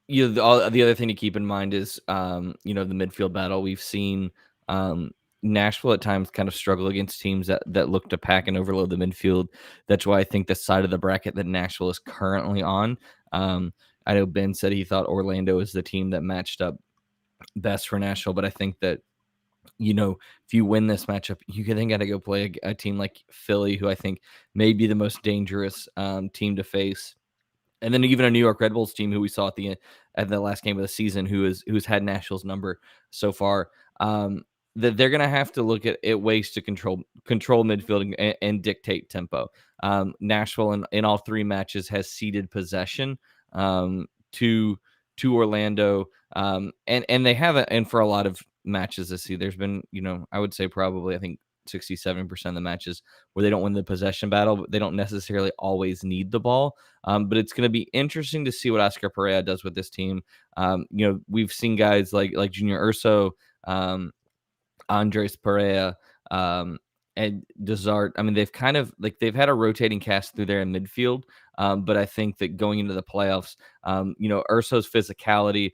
the other thing to keep in mind is the midfield battle. We've seen Nashville at times kind of struggle against teams that look to pack and overload the midfield. That's why I think the side of the bracket that Nashville is currently on. I know Ben said he thought Orlando is the team that matched up best for Nashville, but I think that if you win this matchup, you can then got to go play a team like Philly, who I think may be the most dangerous team to face, and then even a New York Red Bulls team who we saw at the last game of the season, who's had Nashville's number so far. That they're going to have to look at ways to control midfield and dictate tempo. Nashville in all 3 matches has ceded possession to Orlando, and they haven't. And for a lot of matches this season, there's been I would say probably I think 67% of the matches where they don't win the possession battle, but they don't necessarily always need the ball. But it's going to be interesting to see what Oscar Perea does with this team. We've seen guys like Junior Urso, Andres Perea, and Desart. I mean, they've kind of they've had a rotating cast through there in midfield. But I think that going into the playoffs, Urso's physicality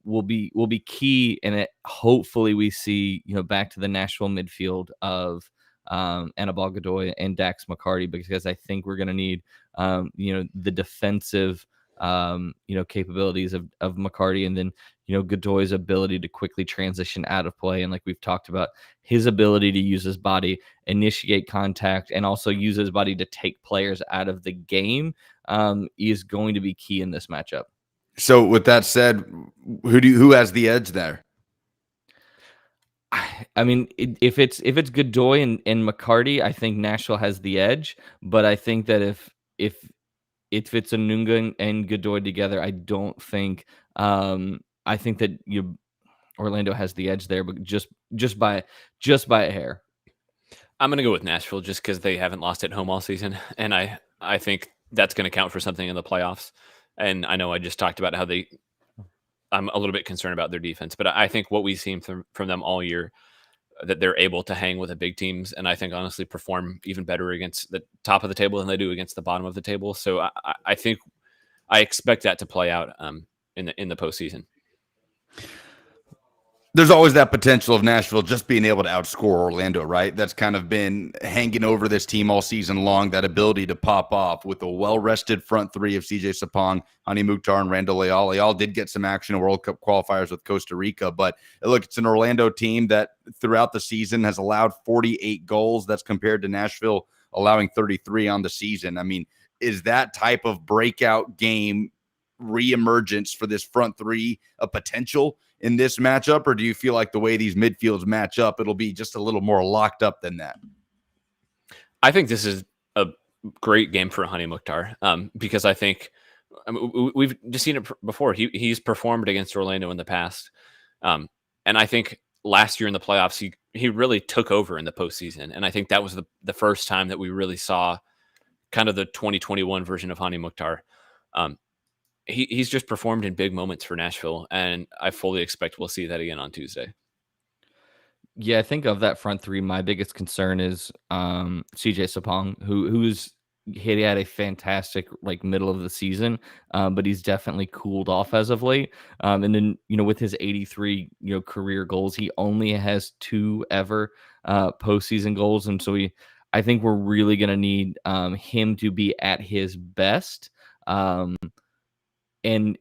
will be key, and it hopefully we see back to the Nashville midfield of Anibal Godoy and Dax McCarty, because I think we're going to need the defensive capabilities of McCarty, and then Godoy's ability to quickly transition out of play, and like we've talked about, his ability to use his body, initiate contact, and also use his body to take players out of the game is going to be key in this matchup. So with that said, who has the edge there? I mean, if it's Godoy and McCarty, I think Nashville has the edge. But I think that if it's Anunga and Godoy together, I don't think. I think that Orlando has the edge there, but just by a hair. I'm going to go with Nashville just because they haven't lost at home all season, and I think that's going to count for something in the playoffs. And I know I just talked about how I'm a little bit concerned about their defense, but I think what we've seen from them all year, that they're able to hang with the big teams, and I think honestly perform even better against the top of the table than they do against the bottom of the table. So I think I expect that to play out in the postseason. There's always that potential of Nashville just being able to outscore Orlando, right? That's kind of been hanging over this team all season long, that ability to pop off with a well-rested front three of CJ Sapong, Hani Mukhtar, and Randall Leal. Leal did get some action in World Cup qualifiers with Costa Rica, but look, it's an Orlando team that throughout the season has allowed 48 goals. That's compared to Nashville allowing 33 on the season. I mean, is that type of breakout game reemergence for this front three a potential in this matchup, or do you feel like the way these midfields match up, it'll be just a little more locked up than that? I think this is a great game for Hani Mukhtar because I think we've just seen it before. He's performed against Orlando in the past, and I think last year in the playoffs he really took over in the postseason, and I think that was the first time that we really saw kind of the 2021 version of Hani Mukhtar. He's just performed in big moments for Nashville, and I fully expect we'll see that again on Tuesday. Yeah, I think of that front three, my biggest concern is CJ Sapong, he had a fantastic middle of the season, but he's definitely cooled off as of late. And then with his 83 career goals, he only has 2 ever postseason goals, and so I think we're really going to need him to be at his best. And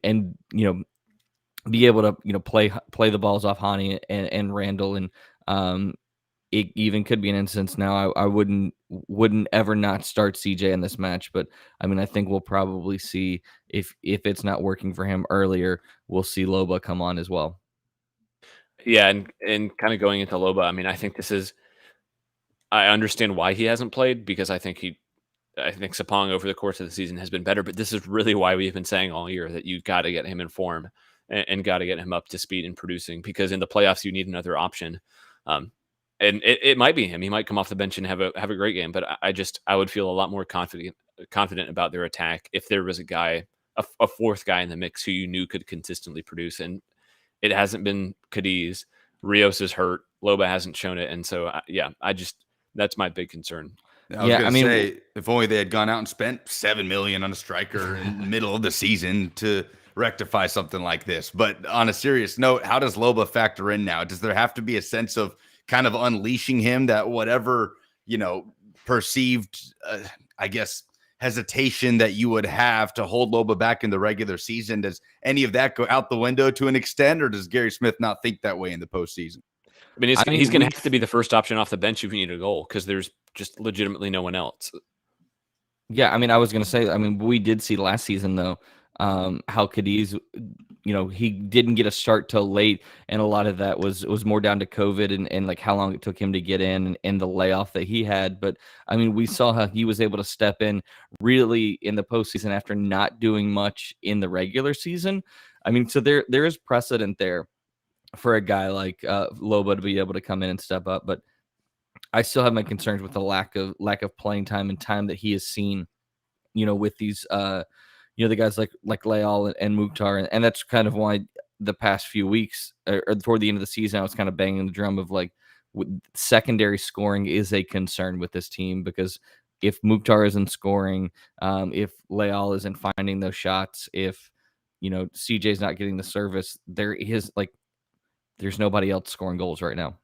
be able to play the balls off Hani and Randall, and it even could be an instance now I wouldn't ever not start CJ in this match, but I mean I think we'll probably see if it's not working for him earlier, we'll see Loba come on as well. Yeah, and kind of going into Loba, I mean I think I understand why he hasn't played, because I think Sapong over the course of the season has been better, but this is really why we've been saying all year that you've got to get him in form and got to get him up to speed and producing, because in the playoffs you need another option. And it might be him. He might come off the bench and have a great game, but I would feel a lot more confident about their attack if there was a fourth guy in the mix who you knew could consistently produce. And it hasn't been Cadiz. Rios is hurt. Loba hasn't shown it, and so that's my big concern. I was going to say, if only they had gone out and spent $7 million on a striker in the middle of the season to rectify something like this. But on a serious note, how does Loba factor in now? Does there have to be a sense of kind of unleashing him, that whatever, perceived, hesitation that you would have to hold Loba back in the regular season, does any of that go out the window to an extent, or does Gary Smith not think that way in the postseason? I mean, he's going to have to be the first option off the bench if you need a goal, because there's just legitimately no one else. Yeah, I mean, I was going to say, we did see last season, though, how Cadiz, he didn't get a start till late, and a lot of that was more down to COVID and like how long it took him to get in and the layoff that he had. But, I mean, we saw how he was able to step in really in the postseason after not doing much in the regular season. I mean, so there is precedent there for a guy like Loba to be able to come in and step up, but I still have my concerns with the lack of playing time and time that he has seen, with these, the guys like Leal and Mukhtar, and that's kind of why the past few weeks or toward the end of the season, I was kind of banging the drum of secondary scoring is a concern with this team, because if Mukhtar isn't scoring, if Leal isn't finding those shots, if CJ's not getting the service, there's nobody else scoring goals right now.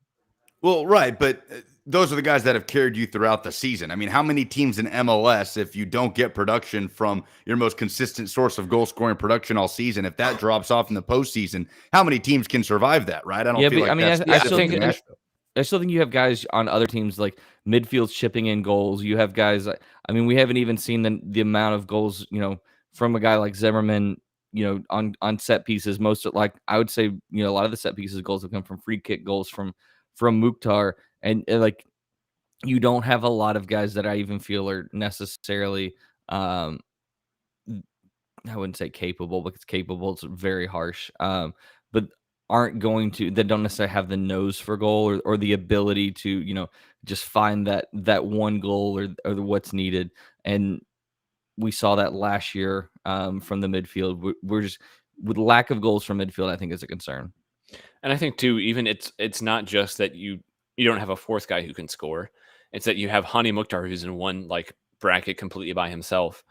Well, right, but those are the guys that have carried you throughout the season. I mean, how many teams in MLS, if you don't get production from your most consistent source of goal-scoring production all season, if that drops off in the postseason, how many teams can survive that, right? I still think you have guys on other teams like midfield chipping in goals. You have guys, we haven't even seen the amount of goals, from a guy like Zimmerman, on set pieces. I would say, a lot of the set pieces goals have come from free kick goals from Mukhtar, and you don't have a lot of guys that I even feel are necessarily I wouldn't say capable, because capable is very harsh, but that don't necessarily have the nose for goal or the ability to just find that one goal or what's needed. And we saw that last year from the midfield. We're just, with lack of goals from midfield, I think is a concern. And I think too, even it's not just that you you don't have a fourth guy who can score. It's that you have Hani Mukhtar, who's in one like bracket completely by himself.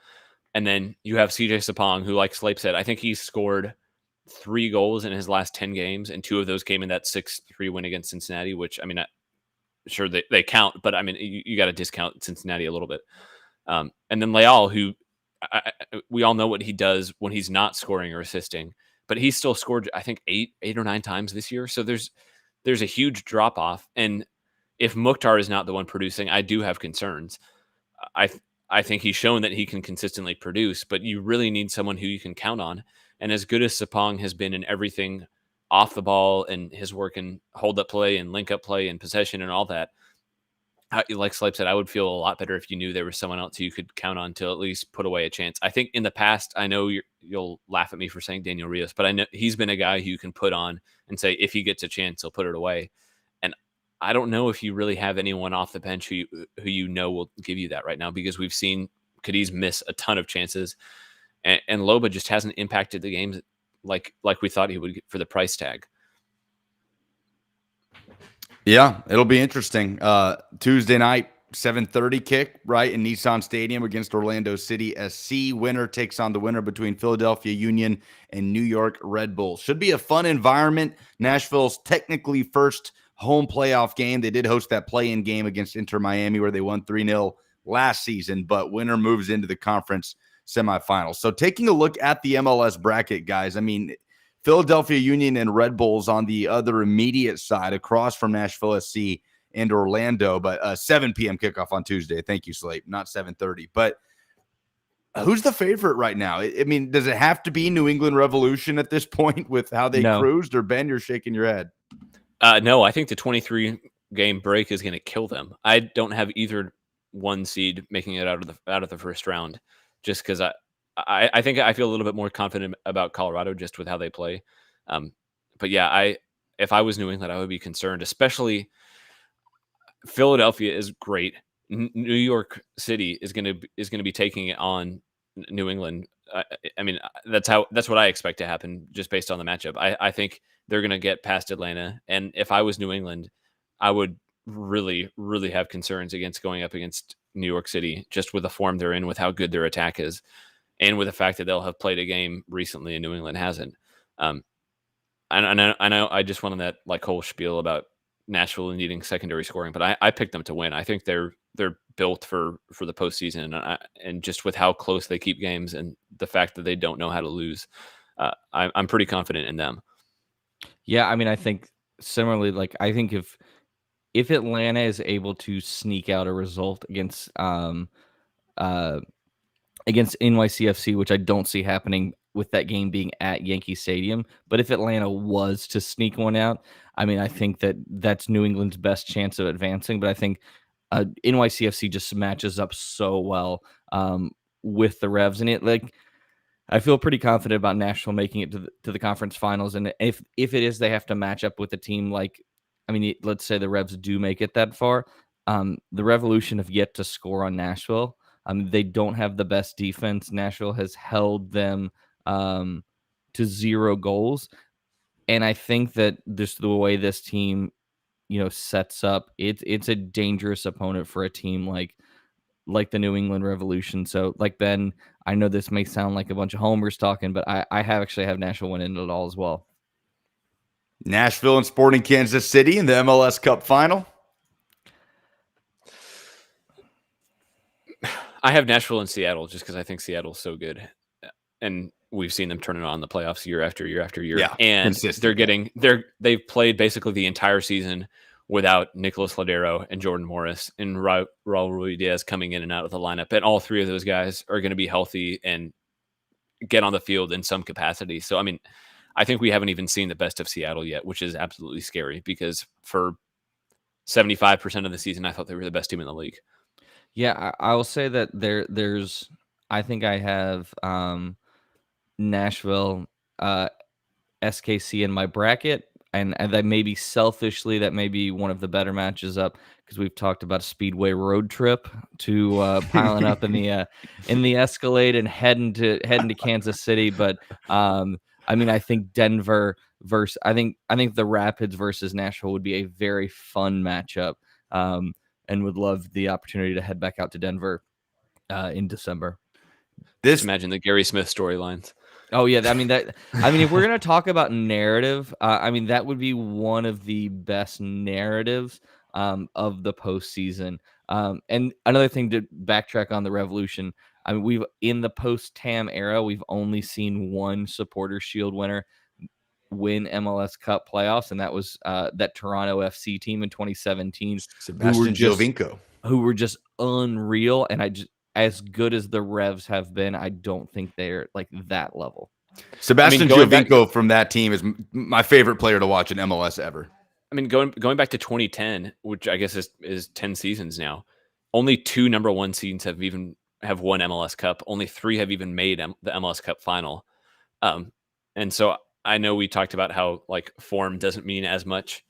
And then you have CJ Sapong, who, like Slape said, I think he scored 3 goals in his last 10 games, and 2 of those came in that 6-3 win against Cincinnati, which, I mean, sure they count, but I mean, you got to discount Cincinnati a little bit. And then Leal, who we all know what he does when he's not scoring or assisting, but he still scored, I think, 8 or 9 times this year. So there's a huge drop off. And if Mukhtar is not the one producing, I do have concerns. I think he's shown that he can consistently produce, but you really need someone who you can count on. And as good as Sapong has been in everything off the ball and his work in hold up play and link up play and possession and all that, like Slipe said, I would feel a lot better if you knew there was someone else you could count on to at least put away a chance. I think in the past, I know you'll laugh at me for saying Daniel Rios, but I know he's been a guy who you can put on and say, if he gets a chance, he'll put it away. And I don't know if you really have anyone off the bench who you know will give you that right now, because we've seen Cadiz miss a ton of chances, and Loba just hasn't impacted the games like we thought he would for the price tag. Yeah, it'll be interesting. Tuesday night, 7:30 kick, right, in Nissan Stadium against Orlando City SC. Winner takes on the winner between Philadelphia Union and New York Red Bulls. Should be a fun environment. Nashville's technically first home playoff game. They did host that play-in game against Inter Miami where they won 3-0 last season, but winner moves into the conference semifinals. So taking a look at the MLS bracket, guys, I mean, Philadelphia Union and Red Bulls on the other immediate side across from Nashville SC and Orlando, but 7 p.m. kickoff on Tuesday. Thank you, Slate. Not 7:30. But who's the favorite right now? I mean, does it have to be New England Revolution at this point with how they cruised, or Ben, you're shaking your head? No, I think the 23-game break is going to kill them. I don't have either one seed making it out of the first round, just because I think I feel a little bit more confident about Colorado just with how they play. But yeah, if I was New England, I would be concerned, especially Philadelphia is great. New York City is going to be taking it on New England. I mean, that's what I expect to happen just based on the matchup. I think they're going to get past Atlanta. And if I was New England, I would really, really have concerns against going up against New York City, just with the form they're in, with how good their attack is, and with the fact that they'll have played a game recently and New England hasn't. I know I just went on that like whole spiel about Nashville needing secondary scoring, but I picked them to win. I think they're built for the postseason, and just with how close they keep games and the fact that they don't know how to lose, I'm pretty confident in them. Yeah, I mean, I think similarly, like I think if Atlanta is able to sneak out a result against NYCFC, which I don't see happening with that game being at Yankee Stadium, but if Atlanta was to sneak one out, I mean, I think that's New England's best chance of advancing. But I think NYCFC just matches up so well with the Revs, and I feel pretty confident about Nashville making it to the conference finals. And if it is, they have to match up with a team like, I mean, let's say the Revs do make it that far. The Revolution have yet to score on Nashville. They don't have the best defense. Nashville has held them to 0 goals. And I think that just the way this team, sets up, it's a dangerous opponent for a team like the New England Revolution. So, like Ben, I know this may sound like a bunch of homers talking, but I actually have Nashville winning it all as well. Nashville and Sporting Kansas City in the MLS Cup final. I have Nashville and Seattle just because I think Seattle's so good, and we've seen them turn it on in the playoffs year after year after year. Yeah, and they've played basically the entire season without Nicholas Ladero and Jordan Morris and Raul Ruiz coming in and out of the lineup, and all 3 of those guys are going to be healthy and get on the field in some capacity. So, I mean, I think we haven't even seen the best of Seattle yet, which is absolutely scary because for 75% of the season, I thought they were the best team in the league. Yeah, I will say that there's I think I have Nashville, SKC in my bracket, and that maybe selfishly that may be one of the better matches up because we've talked about a Speedway road trip to piling up in the Escalade and heading to Kansas City. But I mean, I think Denver versus I think the Rapids versus Nashville would be a very fun matchup, and would love the opportunity to head back out to Denver in December. Just imagine the Gary Smith storylines. Oh yeah, I mean if we're gonna talk about narrative, I mean that would be one of the best narratives of the postseason. And another thing to backtrack on the Revolution, I mean we've in the post TAM era, we've only seen one Supporter Shield winner win MLS Cup playoffs, and that was that Toronto FC team in 2017, Sebastian Giovinco, who were just unreal. And as good as the Revs have been, I don't think they're like that level. Sebastian Giovinco from that team is my favorite player to watch in MLS ever. I mean, going back to 2010, which I guess is 10 seasons now, only 2 number 1 seeds have won MLS Cup. Only 3 have even made the MLS Cup final. And so I know we talked about how like form doesn't mean as much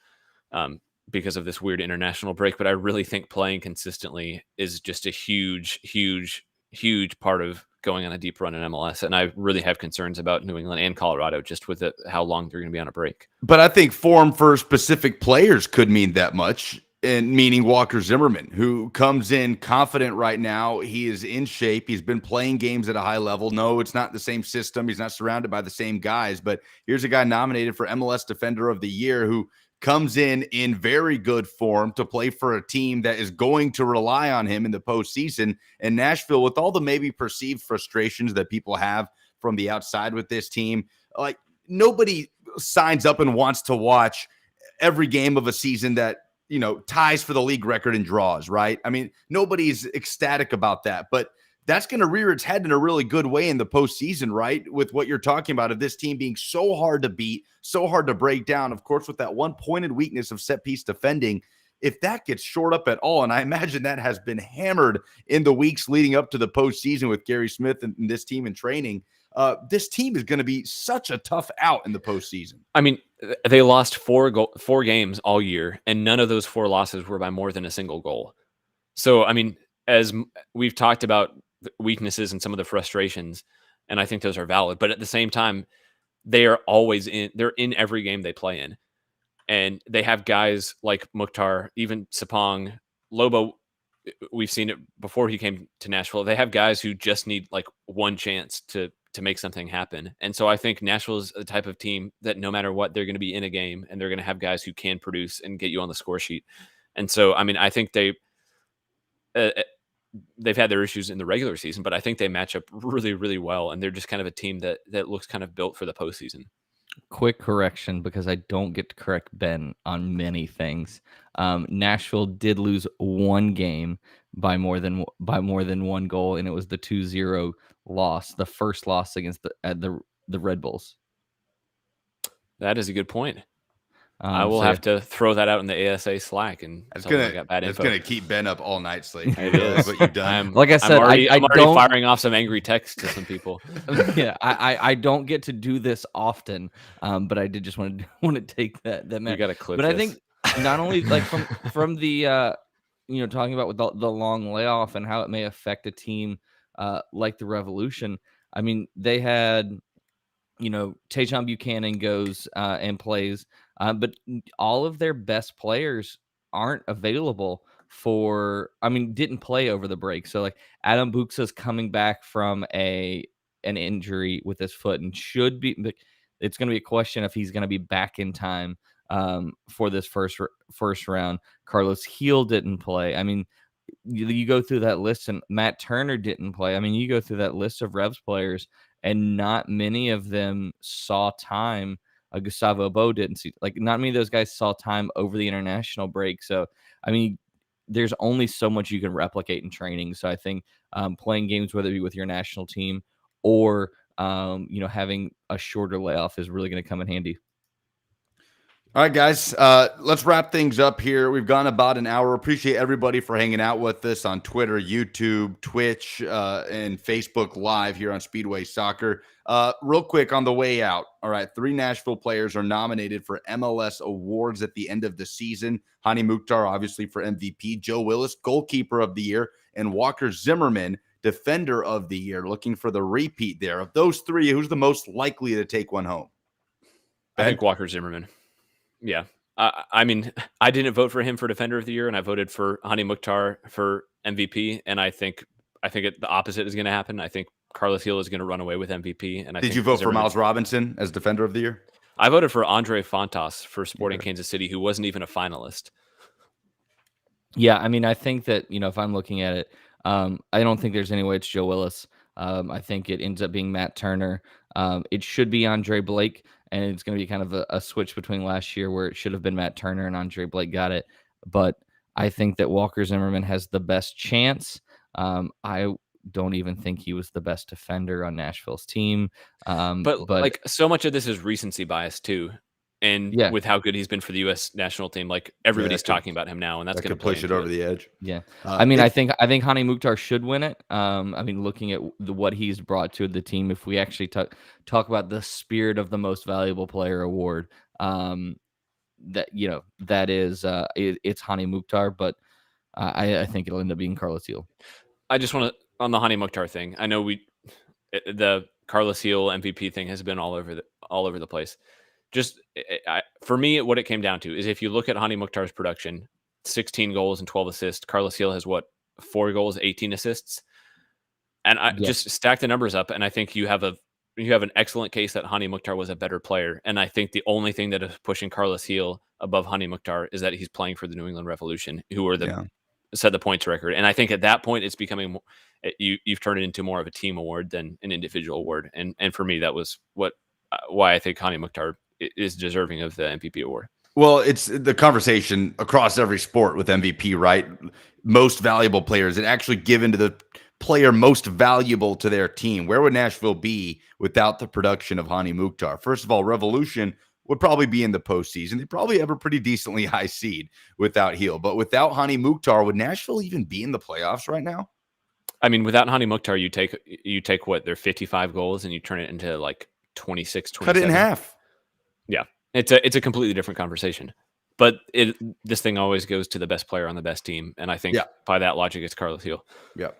because of this weird international break, but I really think playing consistently is just a huge, huge, huge part of going on a deep run in MLS. And I really have concerns about New England and Colorado just with how long they're going to be on a break. But I think form for specific players could mean that much, and meaning Walker Zimmerman, who comes in confident right now. He is in shape. He's been playing games at a high level. No, it's not the same system. He's not surrounded by the same guys, but here's a guy nominated for MLS Defender of the Year who comes in very good form to play for a team that is going to rely on him in the postseason. And Nashville, with all the maybe perceived frustrations that people have from the outside with this team, like nobody signs up and wants to watch every game of a season that, you know, ties for the league record in draws, right? I mean, nobody's ecstatic about that, but that's going to rear its head in a really good way in the postseason, right? With what you're talking about of this team being so hard to beat, so hard to break down, of course, with that one pointed weakness of set piece defending. If that gets shored up at all, and I imagine that has been hammered in the weeks leading up to the postseason with Gary Smith and this team in training, this team is going to be such a tough out in the postseason. I mean, they lost 4 games all year, and none of those 4 losses were by more than a single goal. So, I mean, as we've talked about the weaknesses and some of the frustrations, and I think those are valid, but at the same time, they are always they're in every game they play in. And they have guys like Mukhtar, even Sapong, Lobo. We've seen it before he came to Nashville. They have guys who just need like one chance to make something happen. And so I think Nashville is the type of team that no matter what, they're going to be in a game and they're going to have guys who can produce and get you on the score sheet. And so, I mean, I think they've had their issues in the regular season, but I think they match up really, really well. And they're just kind of a team that looks kind of built for the postseason. Quick correction, because I don't get to correct Ben on many things. Nashville did lose one game by more than one goal, and it was the 2-0 loss, the first loss against the Red Bulls. That is a good point. I will have to throw that out in the ASA Slack, and it's gonna keep Ben up all night, Slate. It is what you've done. Like I said, I'm already firing off some angry texts to some people. Yeah, I don't get to do this often, but I did just want to take that. You got to clip. But I think not only like from the talking about with the long layoff and how it may affect a team like the Revolution. I mean, they had Tajon Buchanan goes and plays. But all of their best players aren't available didn't play over the break. So like Adam Buxa's coming back from an injury with his foot and should be. It's going to be a question if he's going to be back in time for this first round. Carlos Heel didn't play. I mean, you go through that list, and Matt Turner didn't play. I mean, you go through that list of Revs players, and not many of them saw time. Gustavo Bo didn't see, not many of those guys saw time over the international break. So, I mean, there's only so much you can replicate in training. So I think playing games, whether it be with your national team or, having a shorter layoff is really going to come in handy. All right, guys, let's wrap things up here. We've gone about an hour. Appreciate everybody for hanging out with us on Twitter, YouTube, Twitch, and Facebook Live here on Speedway Soccer. Real quick on the way out. All right, 3 Nashville players are nominated for MLS awards at the end of the season. Hani Mukhtar, obviously, for MVP. Joe Willis, goalkeeper of the year. And Walker Zimmerman, defender of the year. Looking for the repeat there. Of those 3, who's the most likely to take one home? I think Walker Zimmerman. Yeah. I mean, I didn't vote for him for Defender of the Year, and I voted for Hani Mukhtar for MVP. And I think the opposite is going to happen. I think Carlos Hill is going to run away with MVP. And Did you vote for Miles Robinson as Defender of the Year? I voted for Andre Fontas for Sporting Kansas City, who wasn't even a finalist. Yeah, I mean, I think that, if I'm looking at it, I don't think there's any way it's Joe Willis. I think it ends up being Matt Turner. It should be Andre Blake, and it's going to be kind of a switch between last year where it should have been Matt Turner and Andre Blake got it. But I think that Walker Zimmerman has the best chance. I don't even think he was the best defender on Nashville's team. But like, so much of this is recency bias too. And with how good he's been for the U.S. national team, like everybody's talking about him now, and that's going to push it over the edge. Yeah, I mean, I think Hani Mukhtar should win it. I mean, looking at what he's brought to the team, if we actually talk about the spirit of the most valuable player award, that is it's Hani Mukhtar, but I think it'll end up being Carlos Hill. I just want to on the Hani Mukhtar thing. I know the Carlos Hill MVP thing has been all over the place. Just for me, what it came down to is if you look at Hani Mukhtar's production, 16 goals and 12 assists. Carlos Hill has 4 goals, 18 assists, and I just stack the numbers up, and I think you have an excellent case that Hani Mukhtar was a better player. And I think the only thing that is pushing Carlos Hill above Hani Mukhtar is that he's playing for the New England Revolution, who are set the points record. And I think at that point, it's becoming you've turned it into more of a team award than an individual award. And for me, that was why I think Hani Mukhtar is deserving of the MVP award. Well, it's the conversation across every sport with MVP, right? Most valuable players, it actually given to the player most valuable to their team. Where would Nashville be without the production of Hani Mukhtar? First of all, Revolution would probably be in the postseason. They probably have a pretty decently high seed without Hill. But without Hani Mukhtar, would Nashville even be in the playoffs right now? I mean, without Hani Mukhtar, you take what, their 55 goals and you turn it into like 26, 27. Cut it in half. Yeah, it's a completely different conversation. But this thing always goes to the best player on the best team, and I think by that logic, it's Carlos Hill. Yeah,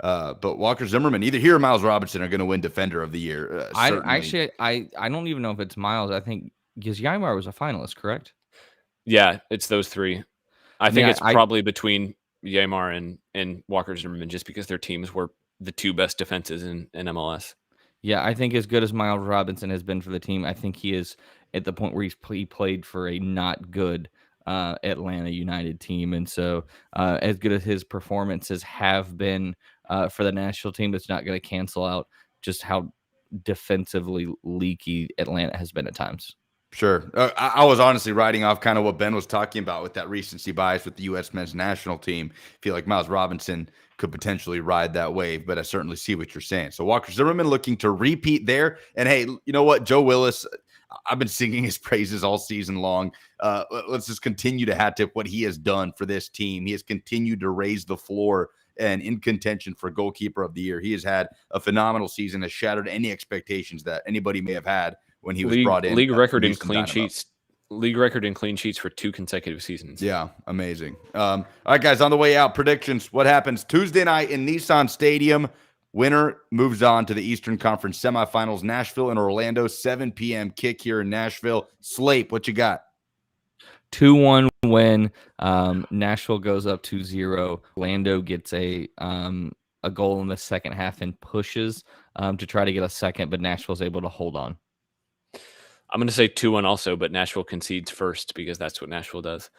but Walker Zimmerman, either he or Miles Robinson are going to win Defender of the Year. I don't even know if it's Miles. I think because Yaimar was a finalist, correct? Yeah, it's those three. I think it's probably between Yaimar and Walker Zimmerman, just because their teams were the two best defenses in MLS. Yeah, I think as good as Miles Robinson has been for the team, I think he is at the point where he played for a not good Atlanta United team. And so as good as his performances have been for the national team, it's not going to cancel out just how defensively leaky Atlanta has been at times. Sure. I was honestly writing off kind of what Ben was talking about with that recency bias with the U.S. men's national team. I feel like Miles Robinson could potentially ride that wave, but I certainly see what you're saying. So Walker Zimmerman looking to repeat there. And hey, you know what? Joe Willis, I've been singing his praises all season long. Let's just continue to hat tip what he has done for this team. He has continued to raise the floor and in contention for goalkeeper of the year. He has had a phenomenal season, has shattered any expectations that anybody may have had when he was brought in. League record in clean sheets. League record in clean sheets for 2 consecutive seasons. Yeah, amazing. All right, guys, on the way out, predictions. What happens Tuesday night in Nissan Stadium? Winner moves on to the Eastern Conference semifinals. Nashville and Orlando, 7 p.m. kick here in Nashville. Slape, what you got? 2-1 win. Nashville goes up 2-0. Orlando gets a goal in the second half and pushes to try to get a second, but Nashville's able to hold on. I'm going to say 2-1 also, but Nashville concedes first because that's what Nashville does.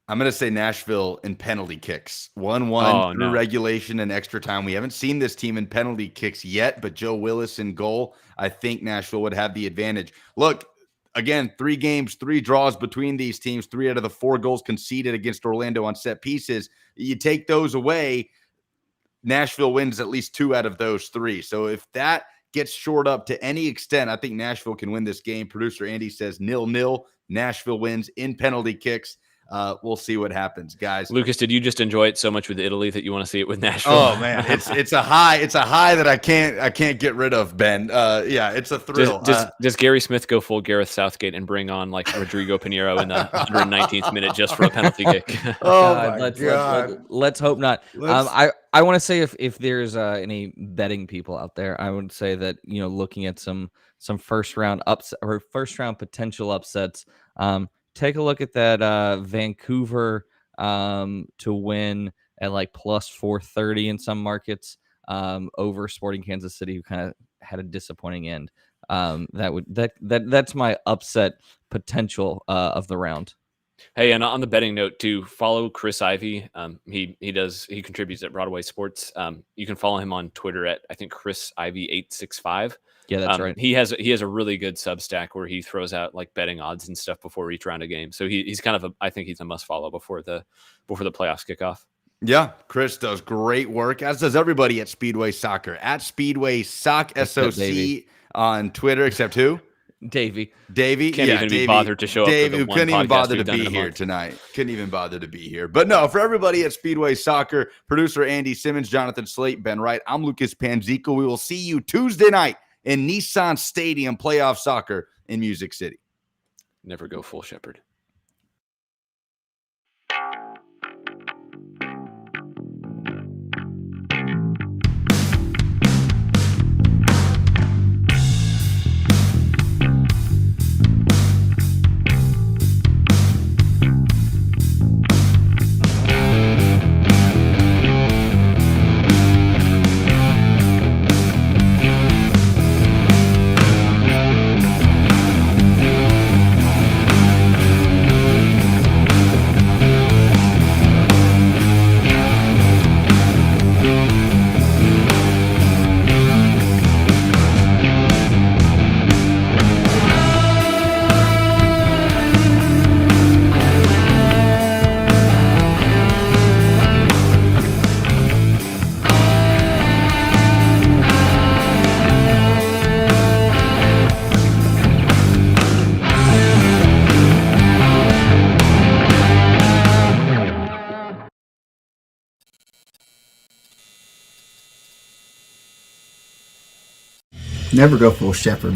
I'm going to say Nashville in penalty kicks. 1-1 through regulation and extra time. We haven't seen this team in penalty kicks yet, but Joe Willis in goal. I think Nashville would have the advantage. Look, again, 3 games, 3 draws between these teams. 3 out of the 4 goals conceded against Orlando on set pieces. You take those away, Nashville wins at least 2 out of those 3. So if that gets shored up to any extent, I think Nashville can win this game. Producer Andy says 0-0. Nashville wins in penalty kicks. We'll see what happens, guys. Lucas, did you just enjoy it so much with Italy that you want to see it with Nashville? Oh man, it's a high. It's a high that I can't get rid of, Ben. Yeah, it's a thrill. Does Gary Smith go full Gareth Southgate and bring on like Rodrigo Pinheiro in the 119th minute just for a penalty kick? Oh my God. Let's hope not. I want to say if there's any betting people out there, I would say that looking at some first round upset or first round potential upsets. Take a look at that Vancouver to win at like plus 430 in some markets over Sporting Kansas City, who kind of had a disappointing end. That's my upset potential of the round. Hey, and on the betting note, too, follow Chris Ivy. He contributes at Broadway Sports. You can follow him on Twitter at, I think, Chris Ivy 865. Yeah, that's right. He has a really good Substack where he throws out like betting odds and stuff before each round of game. So he's kind of I think he's a must follow before the playoffs kick off. Yeah, Chris does great work, as does everybody at Speedway Soccer, at Speedway Soc SOC on Twitter, except who? Davey. Can't even be bothered to show up. Davey, who couldn't even bother to be here tonight. Couldn't even bother to be here. But no, for everybody at Speedway Soccer, producer Andy Simmons, Jonathan Slate, Ben Wright, I'm Lucas Panzico. We will see you Tuesday night in Nissan Stadium playoff soccer in Music City. Never go full shepherd. Never go full shepherd.